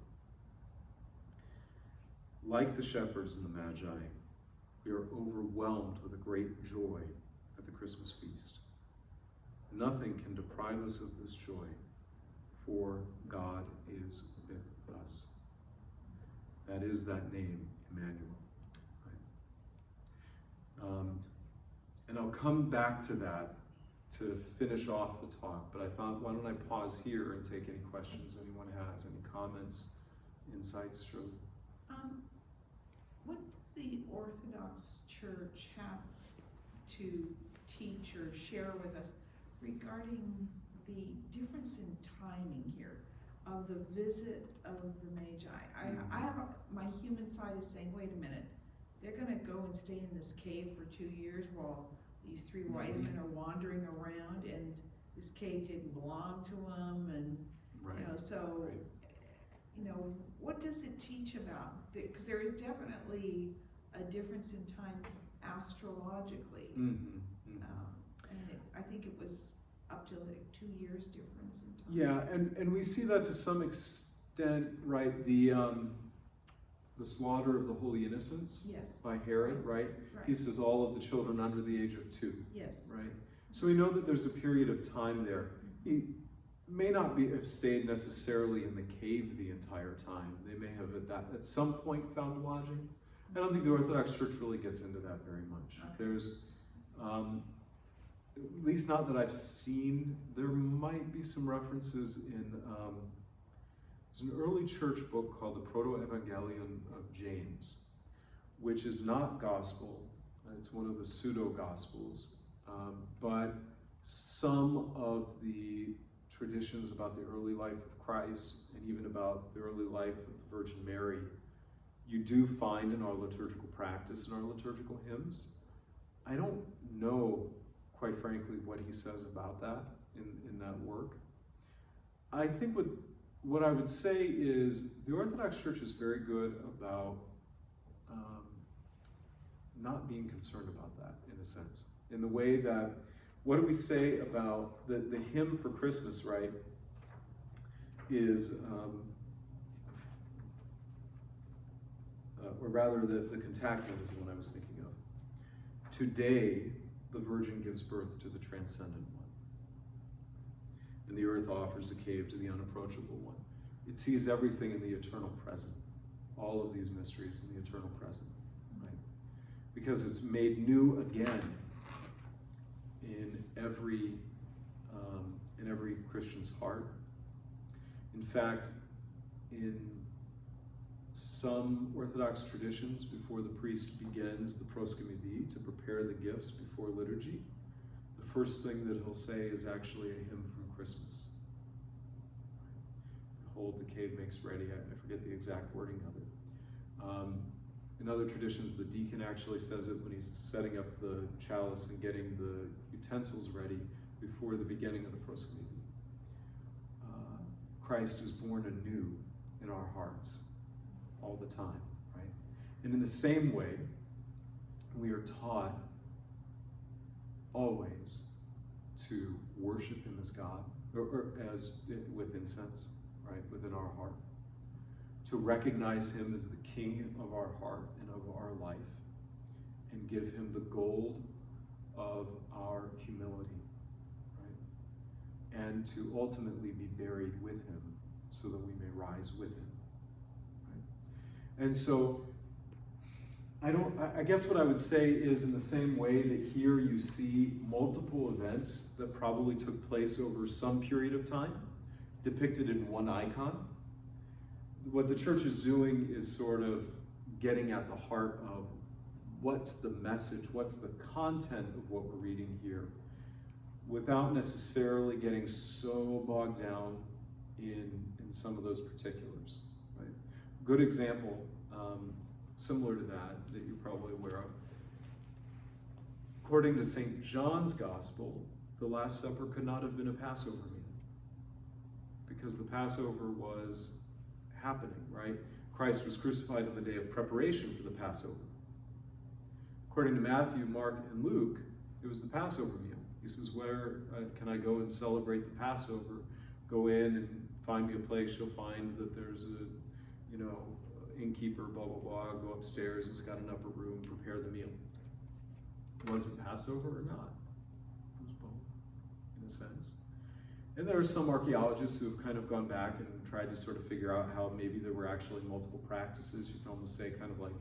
Like the shepherds and the magi, we are overwhelmed with a great joy at the Christmas feast. Nothing can deprive us of this joy, for God is with us. That is that name, Emmanuel. Right? And I'll come back to that to finish off the talk, but I thought, why don't I pause here and take any questions anyone has, any comments, insights, Shirley? What does the Orthodox Church have to teach or share with us regarding the difference in timing here of the visit of the Magi? I have my human side is saying, wait a minute, they're going to go and stay in this cave for 2 years while these three wise men are wandering around, and this cave didn't belong to them, and Right. you know, so Right. you know, what does it teach about? Because there is definitely a difference in time astrologically, and I think it was up to like 2 years difference in time. Yeah, and we see that to some extent, right? The slaughter of the holy innocents Yes. by Herod, right? Right. He says all of the children under the age of 2, Yes. right? So we know that there's a period of time there. may not have stayed necessarily in the cave the entire time. They may have at some point found lodging. I don't think the Orthodox Church really gets into that very much. Okay. There's, at least not that I've seen, there might be some references in, there's an early church book called the Proto-Evangelion of James, which is not gospel. It's one of the pseudo-gospels, but some of the traditions about the early life of Christ and even about the early life of the Virgin Mary, you do find in our liturgical practice, in our liturgical hymns. I don't know, quite frankly, what he says about that in that work. I think what I would say is the Orthodox Church is very good about not being concerned about that, in a sense. In the way that, what do we say about the hymn for Christmas, right, is, or rather the Cantacuzene is the one I was thinking of. Today, the Virgin gives birth to the Transcendent One. And the earth offers a cave to the Unapproachable One. It sees everything in the eternal present. All of these mysteries in the eternal present, right? Because it's made new again in every Christian's heart. In fact, in some Orthodox traditions, before the priest begins the proskymidi to prepare the gifts before liturgy, the first thing that he'll say is actually a hymn from Christmas. Behold, the cave makes ready. I forget the exact wording of it. In other traditions, the deacon actually says it when he's setting up the chalice and getting the utensils ready before the beginning of the proskymidi. Christ is born anew in our hearts all the time, right? And in the same way, we are taught always to worship him as God, or as with incense, right, within our heart. To recognize him as the king of our heart and of our life, and give him the gold of our humility, right? And to ultimately be buried with him so that we may rise with him, right? And so, I guess what I would say is, in the same way that here you see multiple events that probably took place over some period of time, depicted in one icon, what the church is doing is sort of getting at the heart of what's the message, what's the content of what we're reading here, without necessarily getting so bogged down in some of those particulars, right? Good example, similar to that you're probably aware of. According to St. John's Gospel, the Last Supper could not have been a Passover meal, because the Passover was happening, right? Christ was crucified on the day of preparation for the Passover. According to Matthew, Mark, and Luke, it was the Passover meal. He says, where can I go and celebrate the Passover? Go in and find me a place. You'll find that there's a, innkeeper, blah, blah, blah. Go upstairs. It's got an upper room. Prepare the meal. Was it Passover or not? It was both, in a sense. And there are some archaeologists who have kind of gone back and tried to sort of figure out how maybe there were actually multiple practices. You can almost say kind of like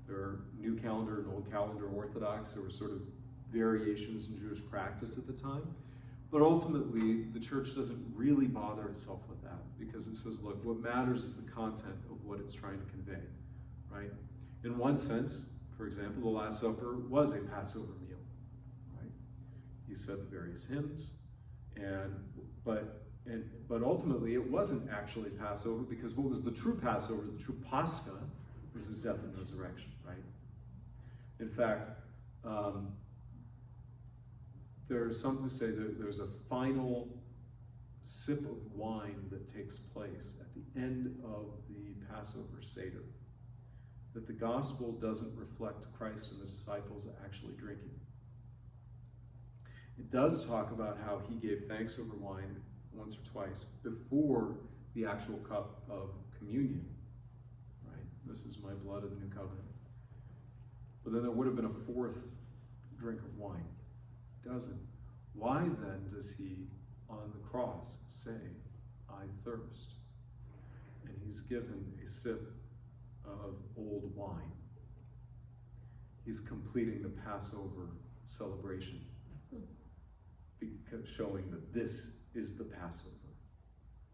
there are New Calendar and Old Calendar Orthodox. There were sort of variations in Jewish practice at the time. But ultimately, the church doesn't really bother itself with that, because it says, look, what matters is the content of what it's trying to convey, right? In one sense, for example, the Last Supper was a Passover meal, right? He said the various hymns, but ultimately it wasn't actually Passover, because what was the true Passover, the true Pascha, was his death and resurrection, right? In fact, there are some who say that there's a final sip of wine that takes place at the end of the Passover Seder, that the gospel doesn't reflect Christ and the disciples actually drinking. It does talk about how he gave thanks over wine once or twice before the actual cup of communion, right? This is my blood of the new covenant. But then there would have been a fourth drink of wine. Doesn't. Why then does he, on the cross say, I thirst. And he's given a sip of old wine. He's completing the Passover celebration, because showing that this is the Passover,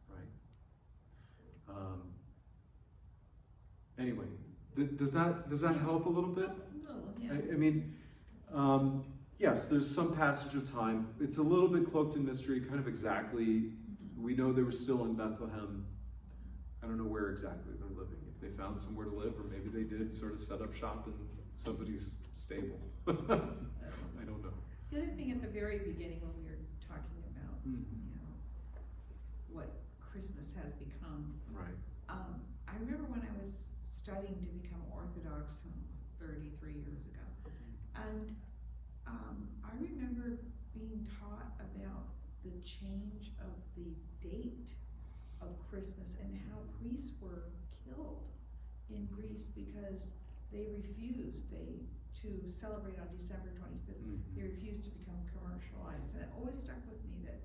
right? Anyway, does that help a little bit? No, yeah. I mean, yes, there's some passage of time. It's a little bit cloaked in mystery, kind of exactly. We know they were still in Bethlehem. I don't know where exactly they're living. If they found somewhere to live, or maybe they did sort of set up shop in somebody's stable. I don't know. The other thing at the very beginning when we were talking about, you know, what Christmas has become. Right. I remember when I was studying to become Orthodox 33 years ago, and I remember being taught about the change of the date of Christmas and how priests were killed in Greece because they refused to celebrate on December 25th. They refused to become commercialized, and it always stuck with me that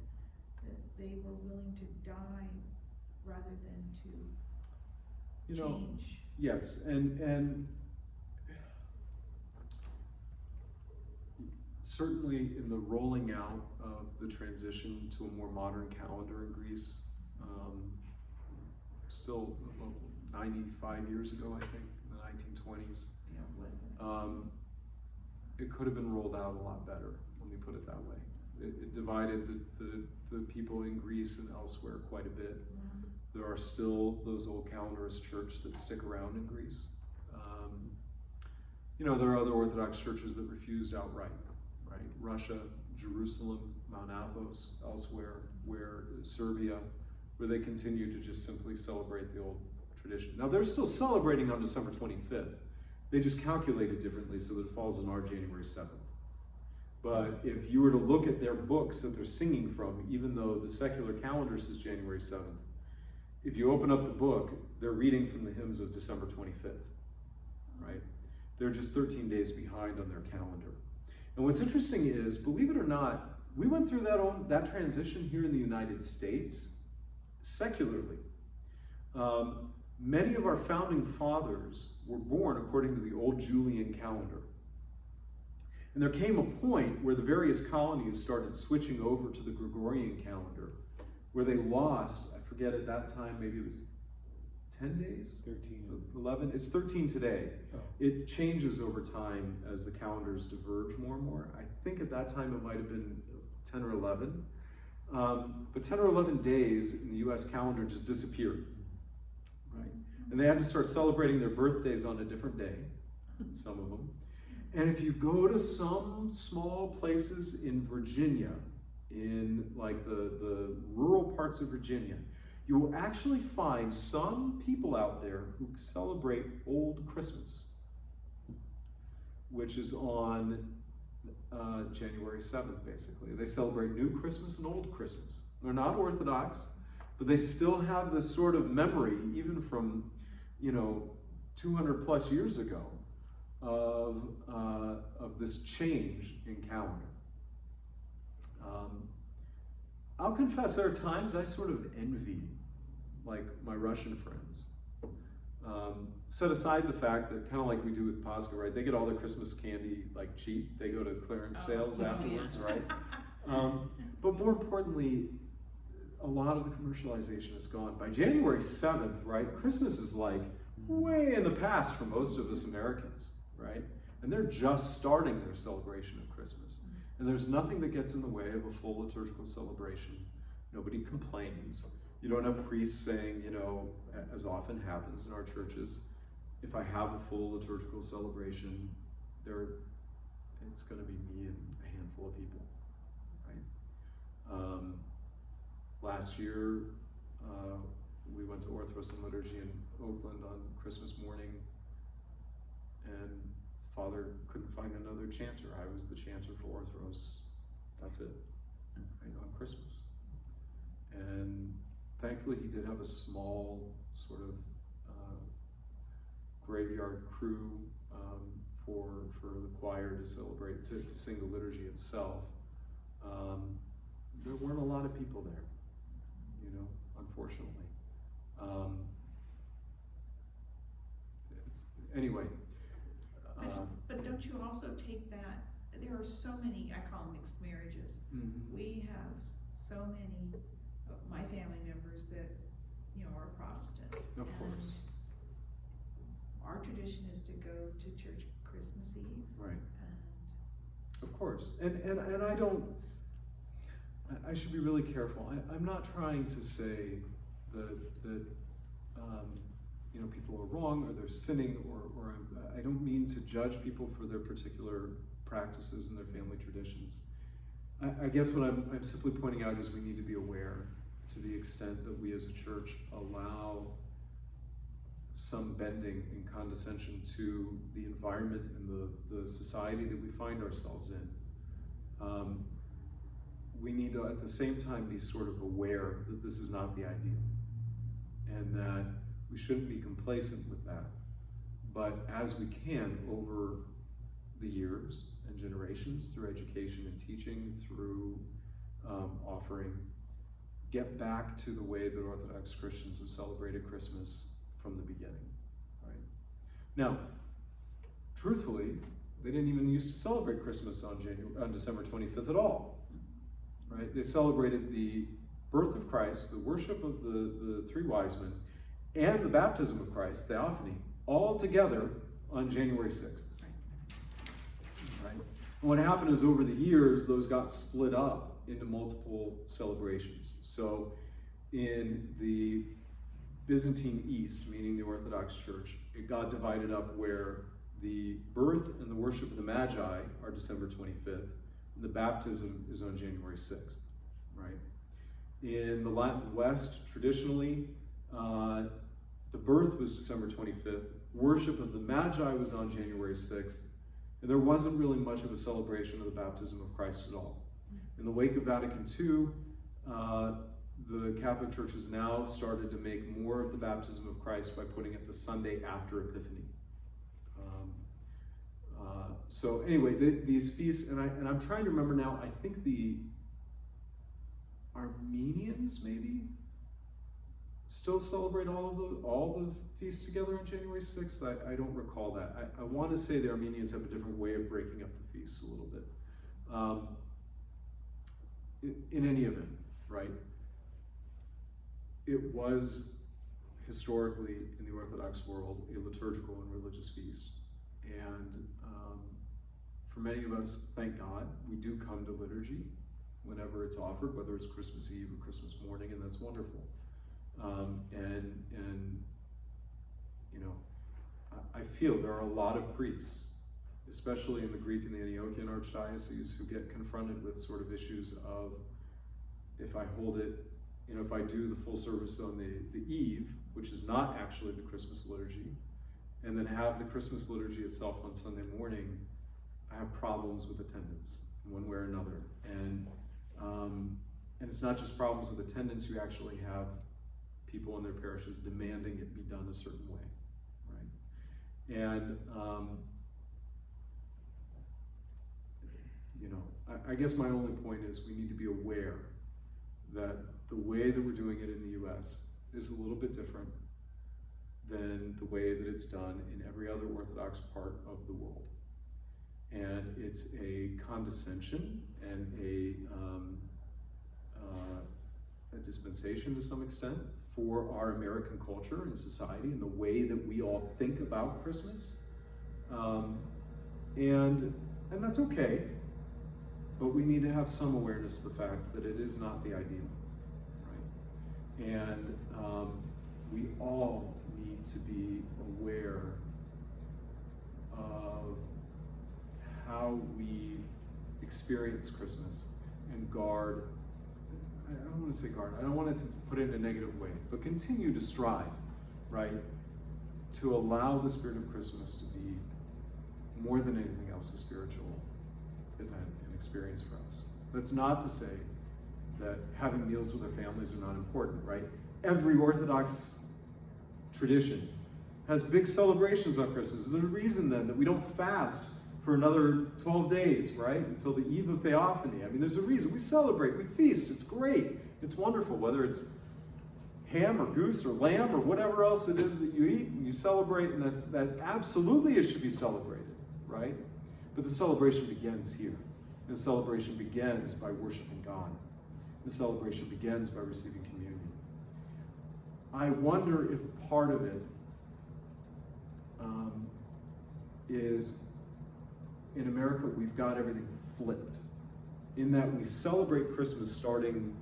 they were willing to die rather than to change. Yes, and certainly in the rolling out of the transition to a more modern calendar in Greece, still 95 years ago, I think, in the 1920s. Yeah, wasn't. It could have been rolled out a lot better, let me put it that way. It divided the people in Greece and elsewhere quite a bit. There are still those old calendarist churches that stick around in Greece. You know, there are other Orthodox churches that refused outright, right? Russia, Jerusalem, Mount Athos, elsewhere, where Serbia, where they continue to just simply celebrate the old tradition. Now they're still celebrating on December 25th. They just calculate it differently so that it falls on our January 7th. But if you were to look at their books that they're singing from, even though the secular calendar says January 7th, if you open up the book, they're reading from the hymns of December 25th, right? They're just 13 days behind on their calendar. And what's interesting is, believe it or not, we went through that transition here in the United States secularly. Many of our founding fathers were born according to the old Julian calendar. And there came a point where the various colonies started switching over to the Gregorian calendar, where they lost, I forget at that time, maybe it was 10 days? 13. 11? It's 13 today. Oh. It changes over time as the calendars diverge more and more. I think at that time it might have been 10 or 11. But 10 or 11 days in the US calendar just disappeared, right? And they had to start celebrating their birthdays on a different day, some of them. And if you go to some small places in Virginia, in like the rural parts of Virginia, you will actually find some people out there who celebrate Old Christmas, which is on January 7th, basically. They celebrate New Christmas and Old Christmas. They're not Orthodox, but they still have this sort of memory, even from, 200 plus years ago, of this change in calendar. I'll confess, there are times I sort of envy, like, my Russian friends. Set aside the fact that, kind of like we do with Pascha, right? They get all their Christmas candy, like, cheap. They go to clearance sales afterwards, right? But more importantly, a lot of the commercialization is gone. By January 7th, right, Christmas is like way in the past for most of us Americans, right? And they're just starting their celebration of Christmas. And there's nothing that gets in the way of a full liturgical celebration. Nobody complains. You don't have priests saying, as often happens in our churches, if I have a full liturgical celebration, it's going to be me and a handful of people, right? Last year, we went to Orthros and Liturgy in Oakland on Christmas morning, and Father couldn't find another chanter. I was the chanter for Orthros. That's it, right, on Christmas. And thankfully, he did have a small sort of graveyard crew for the choir to celebrate, to sing the liturgy itself. there weren't a lot of people there, you know, unfortunately. Anyway. But don't you also take that, there are so many, I call them mixed marriages. Mm-hmm. We have so many of my family members that, you know, are Protestant. Of course. Our tradition is to go to church Christmas Eve. Right. And of course. And I don't, I should be really careful. I'm not trying to say that you know, people are wrong or they're sinning, or I don't mean to judge people for their particular practices and their family traditions. I guess what I'm simply pointing out is we need to be aware, to the extent that we as a church allow some bending and condescension to the environment and the society that we find ourselves in. We need to, at the same time, be sort of aware that this is not the ideal, and that we shouldn't be complacent with that. But as we can, over the years and generations, through education and teaching, through offering, get back to the way that Orthodox Christians have celebrated Christmas from the beginning, right? Now, truthfully, they didn't even used to celebrate Christmas on December 25th at all, right? They celebrated the birth of Christ, the worship of the three wise men, and the baptism of Christ, Theophany, all together on January 6th. Right? And what happened is, over the years, those got split up into multiple celebrations. So in the Byzantine East, meaning the Orthodox Church, it got divided up where the birth and the worship of the Magi are December 25th, and the baptism is on January 6th, right? In the Latin West, traditionally, the birth was December 25th, worship of the Magi was on January 6th, and there wasn't really much of a celebration of the baptism of Christ at all. In the wake of Vatican II, the Catholic Church has now started to make more of the baptism of Christ by putting it the Sunday after Epiphany. So anyway, these feasts, and I'm trying to remember now, I think the Armenians maybe still celebrate all the feasts together on January 6th. I don't recall that. I want to say the Armenians have a different way of breaking up the feasts a little bit. In any event, right? It was historically, in the Orthodox world, a liturgical and religious feast. And for many of us, thank God, we do come to liturgy whenever it's offered, whether it's Christmas Eve or Christmas morning, and that's wonderful. And you know, I feel there are a lot of priests, especially in the Greek and the Antiochian archdiocese, who get confronted with sort of issues of, if I hold it, you know, if I do the full service on the eve, which is not actually the Christmas liturgy, and then have the Christmas liturgy itself on Sunday morning, I have problems with attendance in one way or another. And it's not just problems with attendance, you actually have people in their parishes demanding it be done a certain way, right? And, you know, I guess my only point is we need to be aware that the way that we're doing it in the U.S. is a little bit different than the way that it's done in every other Orthodox part of the world. And it's a condescension and a dispensation to some extent for our American culture and society and the way that we all think about Christmas. And that's okay, but we need to have some awareness of the fact that it is not the ideal, right? And we all need to be aware of how we experience Christmas and guard. I don't want to say guard, I don't want it to put it in a negative way, but continue to strive, right, to allow the spirit of Christmas to be more than anything else a spiritual event and experience for us. That's not to say that having meals with our families are not important, right? Every Orthodox tradition has big celebrations on Christmas. There's a reason then that we don't fast for another 12 days, right? Until the eve of Theophany. I mean, there's a reason. We celebrate, we feast. It's great. It's wonderful, whether it's ham or goose or lamb or whatever else it is that you eat and you celebrate, and that absolutely it should be celebrated, right? But the celebration begins here. And the celebration begins by worshiping God. The celebration begins by receiving communion. I wonder if part of it is, in America, we've got everything flipped. In that we celebrate Christmas starting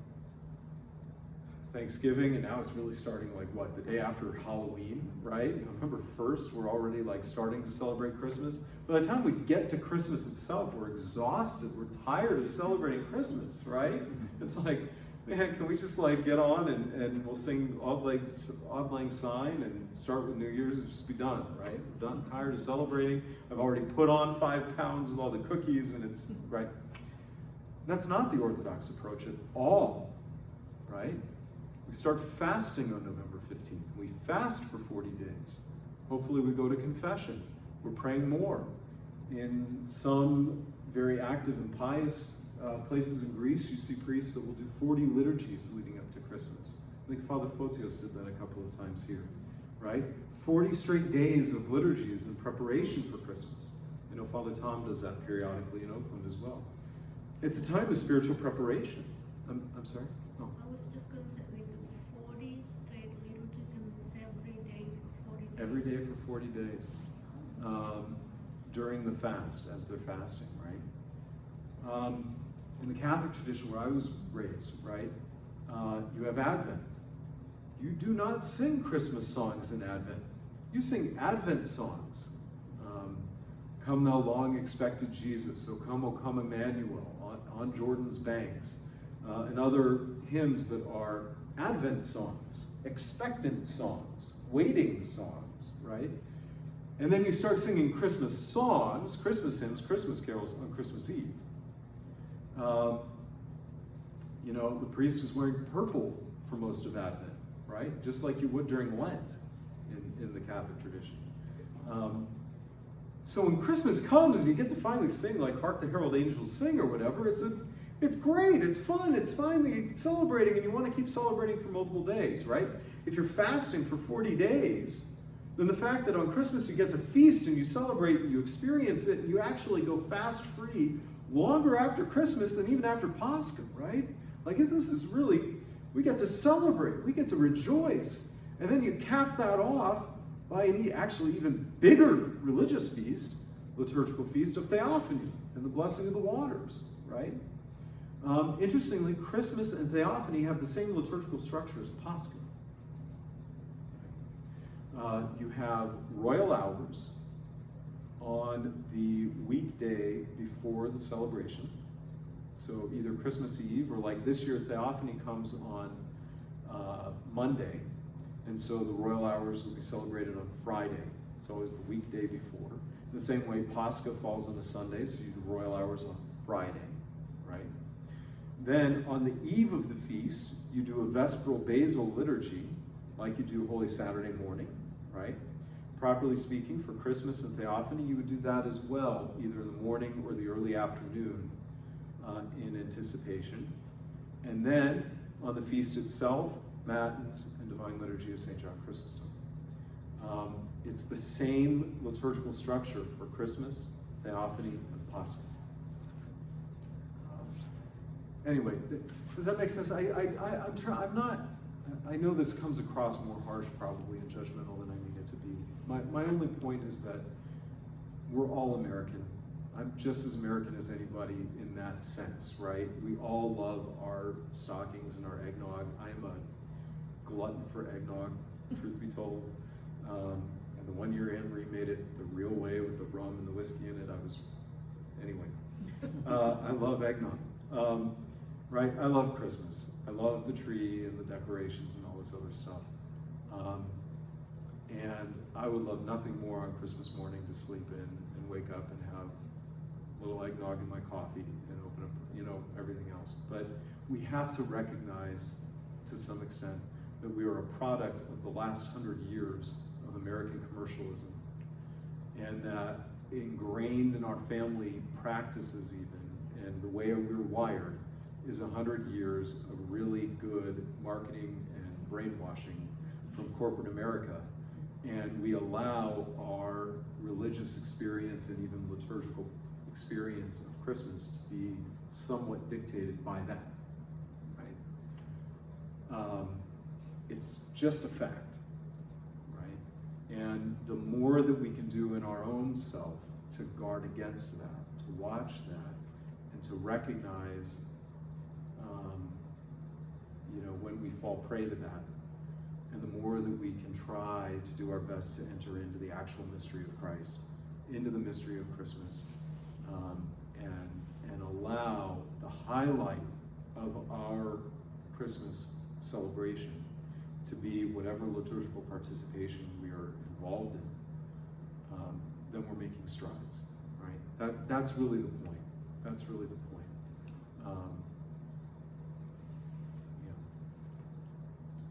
Thanksgiving, and now it's really starting like what, the day after Halloween, right? November 1st, we're already like starting to celebrate Christmas. By the time we get to Christmas itself, we're exhausted, we're tired of celebrating Christmas, right? It's like, man, can we just like get on and we'll sing Auld Lang Syne and start with New Year's and just be done, right? We're done, tired of celebrating. I've already put on 5 pounds with all the cookies and it's, right? That's not the Orthodox approach at all, right? We start fasting on November 15th. We fast for 40 days. Hopefully we go to confession. We're praying more. In some very active and pious places in Greece, you see priests that will do 40 liturgies leading up to Christmas. I think Father Photios did that a couple of times here, right? 40 straight days of liturgies in preparation for Christmas. I know Father Tom does that periodically in Oakland as well. It's a time of spiritual preparation. I'm sorry? Oh. I was just going to say, they do 40 straight liturgies and it's every day for 40 days. Every day for 40 days. During the fast, as they're fasting, right? In the Catholic tradition where I was raised, right, you have Advent. You do not sing Christmas songs in Advent. You sing Advent songs. Come thou long expected Jesus, O come Emmanuel, on Jordan's banks, and other hymns that are Advent songs, expectant songs, waiting songs, right? And then you start singing Christmas songs, Christmas hymns, Christmas carols on Christmas Eve. You know, the priest is wearing purple for most of Advent, right? Just like you would during Lent in the Catholic tradition. So when Christmas comes and you get to finally sing like Hark the Herald Angels Sing or whatever, it's great, it's fun, it's finally celebrating, and you want to keep celebrating for multiple days, right? If you're fasting for 40 days, then the fact that on Christmas you get to feast and you celebrate and you experience it and you actually go fast-free longer after Christmas than even after Pascha, right? Like, this is really, we get to celebrate, we get to rejoice. And then you cap that off by an actually even bigger religious feast, liturgical feast of Theophany and the blessing of the waters, right? Interestingly, Christmas and Theophany have the same liturgical structure as Pascha. You have royal hours on the weekday before the celebration. So either Christmas Eve or like this year, Theophany comes on Monday. And so the royal hours will be celebrated on Friday. It's always the weekday before. The same way Pascha falls on a Sunday, so you do royal hours on Friday, right? Then on the eve of the feast, you do a Vesperal Basal liturgy, like you do Holy Saturday morning, right? Properly speaking, for Christmas and Theophany, you would do that as well, either in the morning or the early afternoon in anticipation. And then on the feast itself, Matins and Divine Liturgy of St. John Chrysostom. It's the same liturgical structure for Christmas, Theophany, and Pascha. Anyway, does that make sense? I'm not. I know this comes across more harsh, probably, and judgmental than I mean it to be. My only point is that we're all American. I'm just as American as anybody in that sense, right? We all love our stockings and our eggnog. I'm a glutton for eggnog, truth be told. And the one year Anne-Marie made it the real way with the rum and the whiskey in it, anyway. I love eggnog. Right? I love Christmas. I love the tree and the decorations and all this other stuff. And I would love nothing more on Christmas morning to sleep in and wake up and have a little eggnog in my coffee and open up, everything else. But we have to recognize, to some extent, that we are a product of the last 100 years of American commercialism. And that ingrained in our family practices even, and the way we're wired, is 100 years of really good marketing and brainwashing from corporate America. And we allow our religious experience and even liturgical experience of Christmas to be somewhat dictated by that, right? It's just a fact, right? And the more that we can do in our own self to guard against that, to watch that, and to recognize, when we fall prey to that, and the more that we can try to do our best to enter into the actual mystery of Christ, into the mystery of Christmas, and allow the highlight of our Christmas celebration to be whatever liturgical participation we are involved in, then we're making strides, right? That's really the point. That's really the point.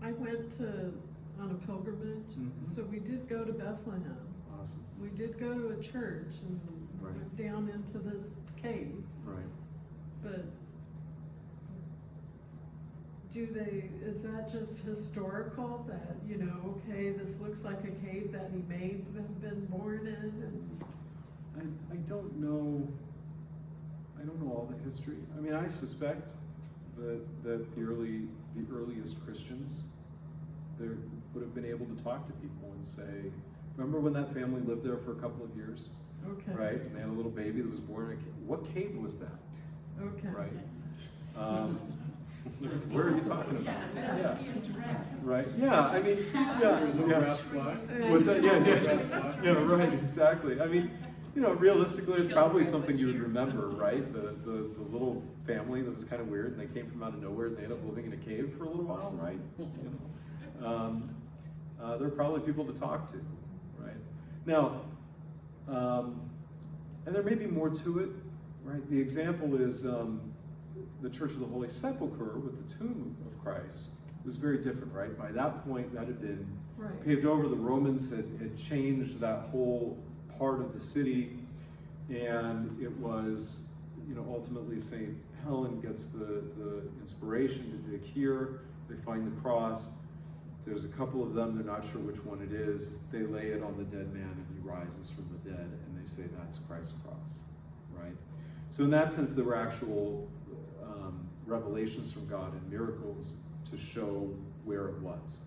I went on a pilgrimage, so we did go to Bethlehem. Awesome. We did go to a church and Right. went down into this cave, Right. but is that just historical that, okay, this looks like a cave that he may have been born in? And I don't know all the history. I mean, I suspect that the earliest Christians there would have been able to talk to people and say, remember when that family lived there for a couple of years, okay. right? And they had a little baby that was born in a cave. What cave was that? Okay. Right? Where are you talking about? Yeah. Right? Yeah, I mean, There's no yeah. grass plot. What's that? Yeah, right, exactly. I mean, realistically, it's probably something you would remember, right? The little family that was kind of weird, and they came from out of nowhere, and they ended up living in a cave for a little while, right? There are probably people to talk to, right? Now, and there may be more to it, right? The example is the Church of the Holy Sepulchre with the tomb of Christ was very different, right? By that point, that had been Right. paved over. The Romans had changed that whole part of the city, and it was, ultimately St. Helen gets the inspiration to dig here. They find the cross. There's a couple of them, they're not sure which one it is. They lay it on the dead man, and he rises from the dead, and they say that's Christ's cross, right? So in that sense, there were actual revelations from God and miracles to show where it was.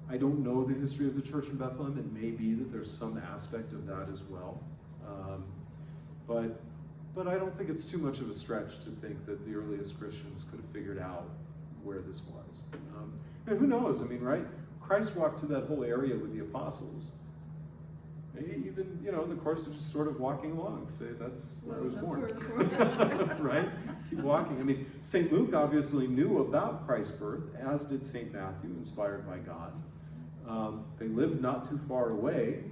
I don't know the history of the church in Bethlehem. It may be that there's some aspect of that as well. But I don't think it's too much of a stretch to think that the earliest Christians could have figured out where this was. And who knows? I mean, right? Christ walked through that whole area with the apostles. Maybe even, in the course of just sort of walking along, say that's where I was born. Where it's born. Right? Keep walking. I mean, St. Luke obviously knew about Christ's birth, as did St. Matthew, inspired by God. They lived not too far away.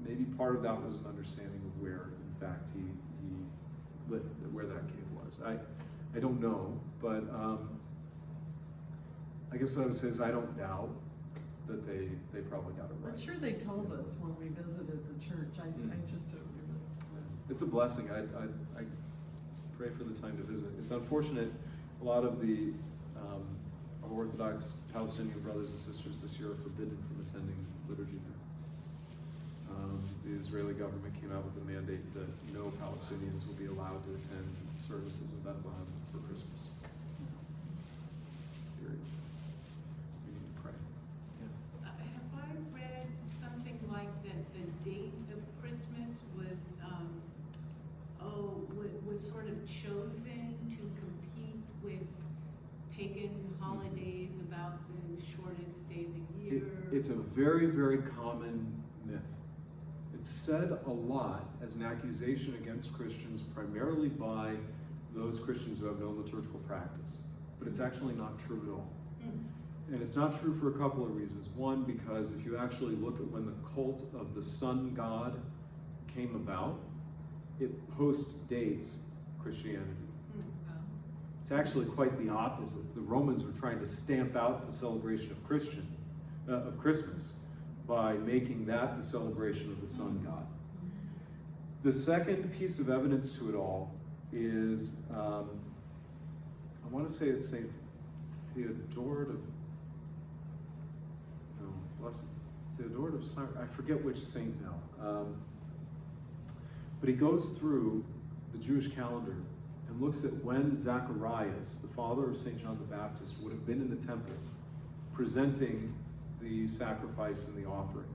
Maybe part of that was an understanding of where, in fact, he lived, where that cave was. I don't know, but I guess what I would say is I don't doubt that they probably got it right. I'm sure they told us when we visited the church. I just don't remember. It's a blessing. I pray for the time to visit. It's unfortunate a lot of the Orthodox Palestinian brothers and sisters this year are forbidden from attending liturgy there. The Israeli government came out with a mandate that no Palestinians will be allowed to attend services in Bethlehem for Christmas. Period. We need to pray. Yeah. Have I read something like that the date of Christmas was sort of chosen to compete with pagan holidays about the shortest day of the year? It's a very, very common myth. It's said a lot as an accusation against Christians, primarily by those Christians who have no liturgical practice. But it's actually not true at all. And it's not true for a couple of reasons. One, because if you actually look at when the cult of the sun god came about, it post-dates Christianity. It's actually quite the opposite. The Romans were trying to stamp out the celebration of Christmas by making that the celebration of the sun god. The second piece of evidence to it all is, I want to say it's St. Theodoret of, no, Blessed Theodoret of Cyrus, I forget which saint now. But he goes through the Jewish calendar and looks at when Zacharias, the father of St. John the Baptist, would have been in the temple presenting the sacrifice and the offering.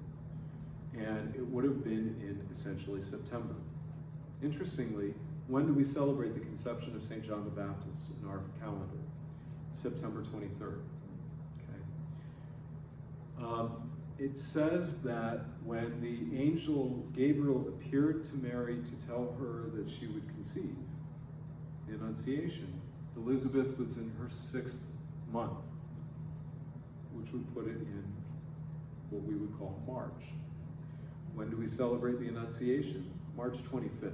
And it would have been in essentially September. Interestingly, when do we celebrate the conception of St. John the Baptist in our calendar? September 23rd. Okay. It says that when the angel Gabriel appeared to Mary to tell her that she would conceive, the Annunciation, Elizabeth was in her 6th month, which would put it in what we would call March. When do we celebrate the Annunciation? March 25th,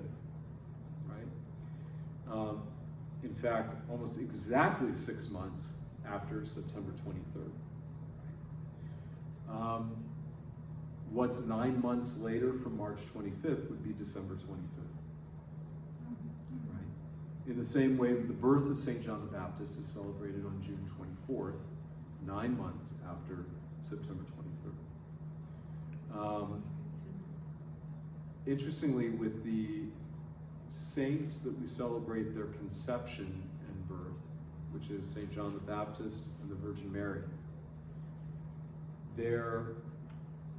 right? In fact, almost exactly 6 months after September 23rd. What's 9 months later from March 25th would be December 25th. Right? In the same way that the birth of St. John the Baptist is celebrated on June 24th, 9 months after September 23rd. Interestingly, with the saints that we celebrate their conception and birth, which is St. John the Baptist and the Virgin Mary, their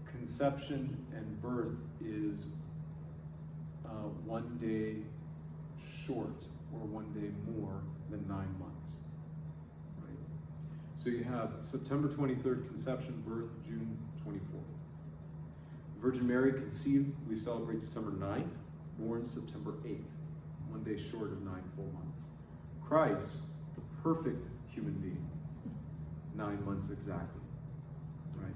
conception and birth is 1 day short or 1 day more than 9 months. Right? So you have September 23rd conception, birth, June 24th. Virgin Mary conceived, we celebrate December 9th, born September 8th, 1 day short of 9 full months. Christ, the perfect human being, 9 months exactly, right?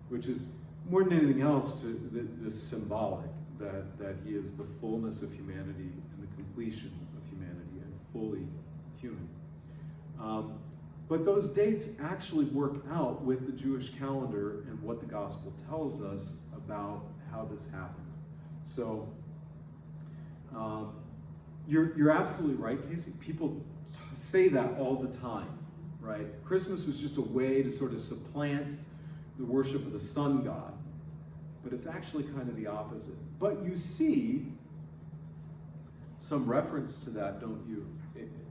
Which is more than anything else to this symbolic that he is the fullness of humanity and the completion of humanity and fully human. But those dates actually work out with the Jewish calendar and what the gospel tells us about how this happened. So you're absolutely right, Casey. People say that all the time, right? Christmas was just a way to sort of supplant the worship of the sun god, but it's actually kind of the opposite. But you see some reference to that, don't you?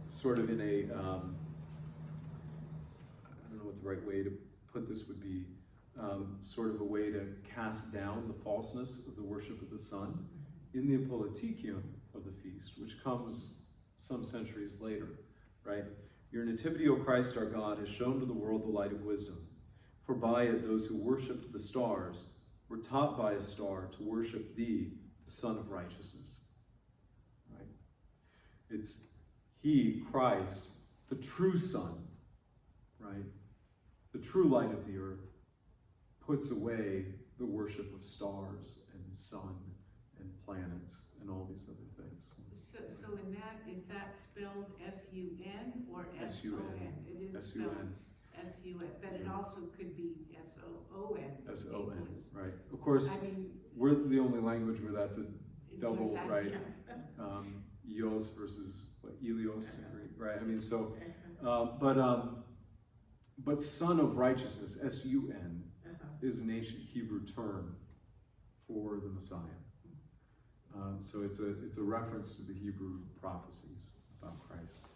Sort of in a, I don't know what the right way to put this would be, sort of a way to cast down the falseness of the worship of the sun in the Apolatikion of the feast, which comes some centuries later, right? Your nativity, O Christ our God, has shown to the world the light of wisdom. For by it those who worshipped the stars were taught by a star to worship thee, the Son of Righteousness. Right? It's he, Christ, the true Son, right? The true light of the earth, puts away the worship of stars and sun and planets and all these other things. So in that, is that spelled S-U-N or S-O-N? It is spelled S-U-N. S-U-N, but it also could be S-O-O-N. S-O-N, right. Of course, I mean, we're the only language where that's a double, that, right? yeah. Ios versus what, Ilios, right? I mean, so, but Son of Righteousness, S-U-N, is an ancient Hebrew term for the Messiah. So it's a reference to the Hebrew prophecies about Christ.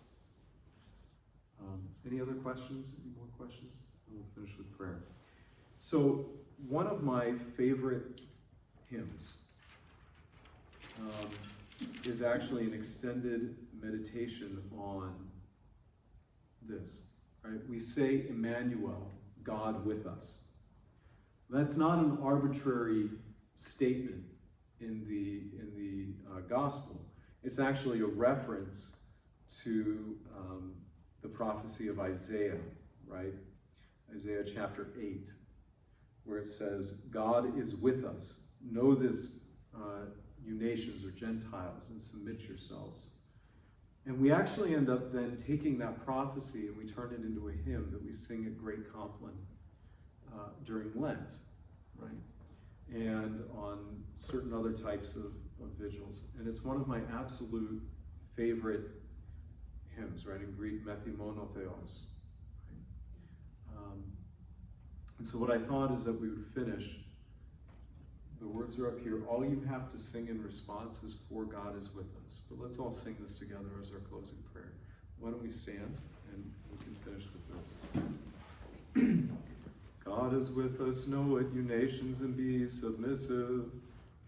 Any other questions? Any more questions? And we'll finish with prayer. So one of my favorite hymns is actually an extended meditation on this. Right? We say, Emmanuel, God with us. That's not an arbitrary statement in the gospel. It's actually a reference to the prophecy of Isaiah, right? Isaiah chapter 8, where it says, God is with us. Know this, you nations or Gentiles, and submit yourselves. And we actually end up then taking that prophecy and we turn it into a hymn that we sing at Great Compline during Lent, right? And on certain other types of of vigils. And it's one of my absolute favorite hymns, right? In Greek, Methimonotheos. And so what I thought is that we would finish. The words are up here. All you have to sing in response is "For God is with us." But let's all sing this together as our closing prayer. Why don't we stand and we can finish with this. God is with us, know it, you nations, and be submissive.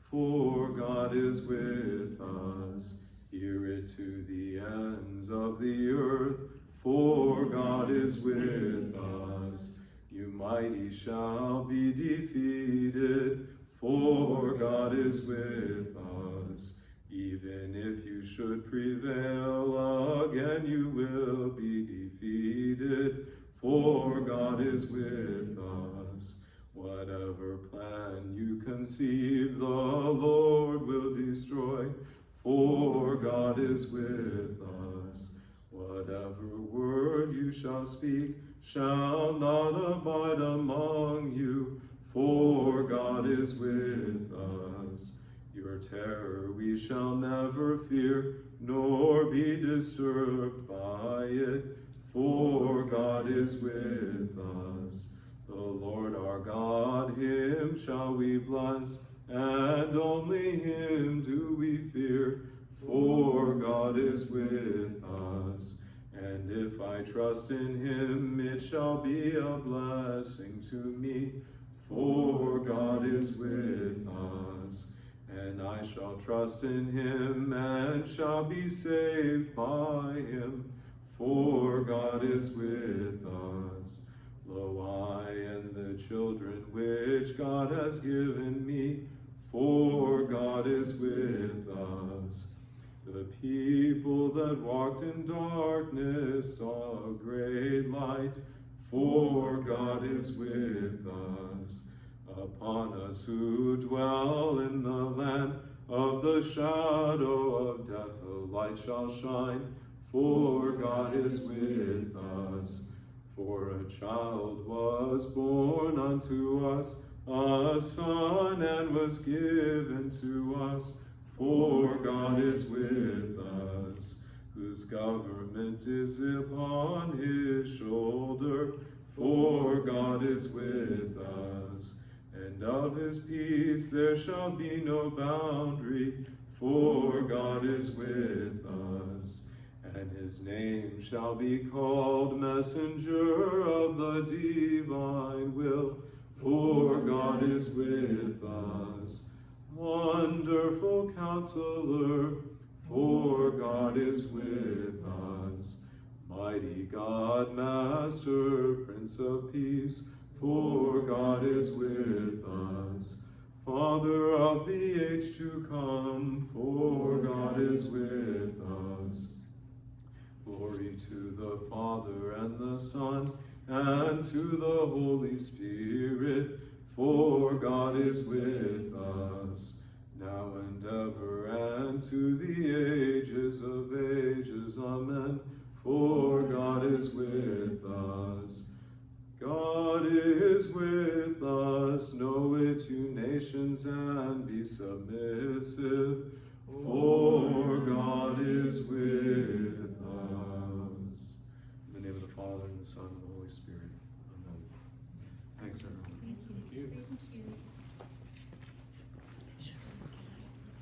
For God is with us. Hear it to the ends of the earth. For God is with us. You mighty shall be defeated, for God is with us. Even if you should prevail again, you will be defeated, for God is with us. Whatever plan you conceive, the Lord will destroy, for God is with us. Whatever word you shall speak shall not abide among you, for God is with us. Your terror we shall never fear, nor be disturbed by it, for God is with us. The Lord our God, him shall we bless, and only him do we fear, for God is with us. And if I trust in him, it shall be a blessing to me, for God is with us. And I shall trust in him, and shall be saved by him, for God is with us. Lo, I and the children which God has given me, for God is with us. The people that walked in darkness saw a great light, for God is with us. Upon us who dwell in the land of the shadow of death, the light shall shine, for God is with us. For a child was born unto us, a son and was given to us, for God is with us, whose government is upon his shoulder, for God is with us. And of his peace there shall be no boundary, for God is with us. And his name shall be called Messenger of the Divine Will, for God is with us. Wonderful Counselor, for God is with us. Mighty God, Master, Prince of Peace, for God is with us. Father of the age to come, for God is with us. Glory to the Father and the Son and to the Holy Spirit, for God is with us, now and ever, and to the ages of ages. Amen. For God is with us. God is with us. Know it, you nations, and be submissive, for God is with us. In the name of the Father, and the Son, and the Holy Spirit. Amen. Thanks, everyone. Thank you. Thank you.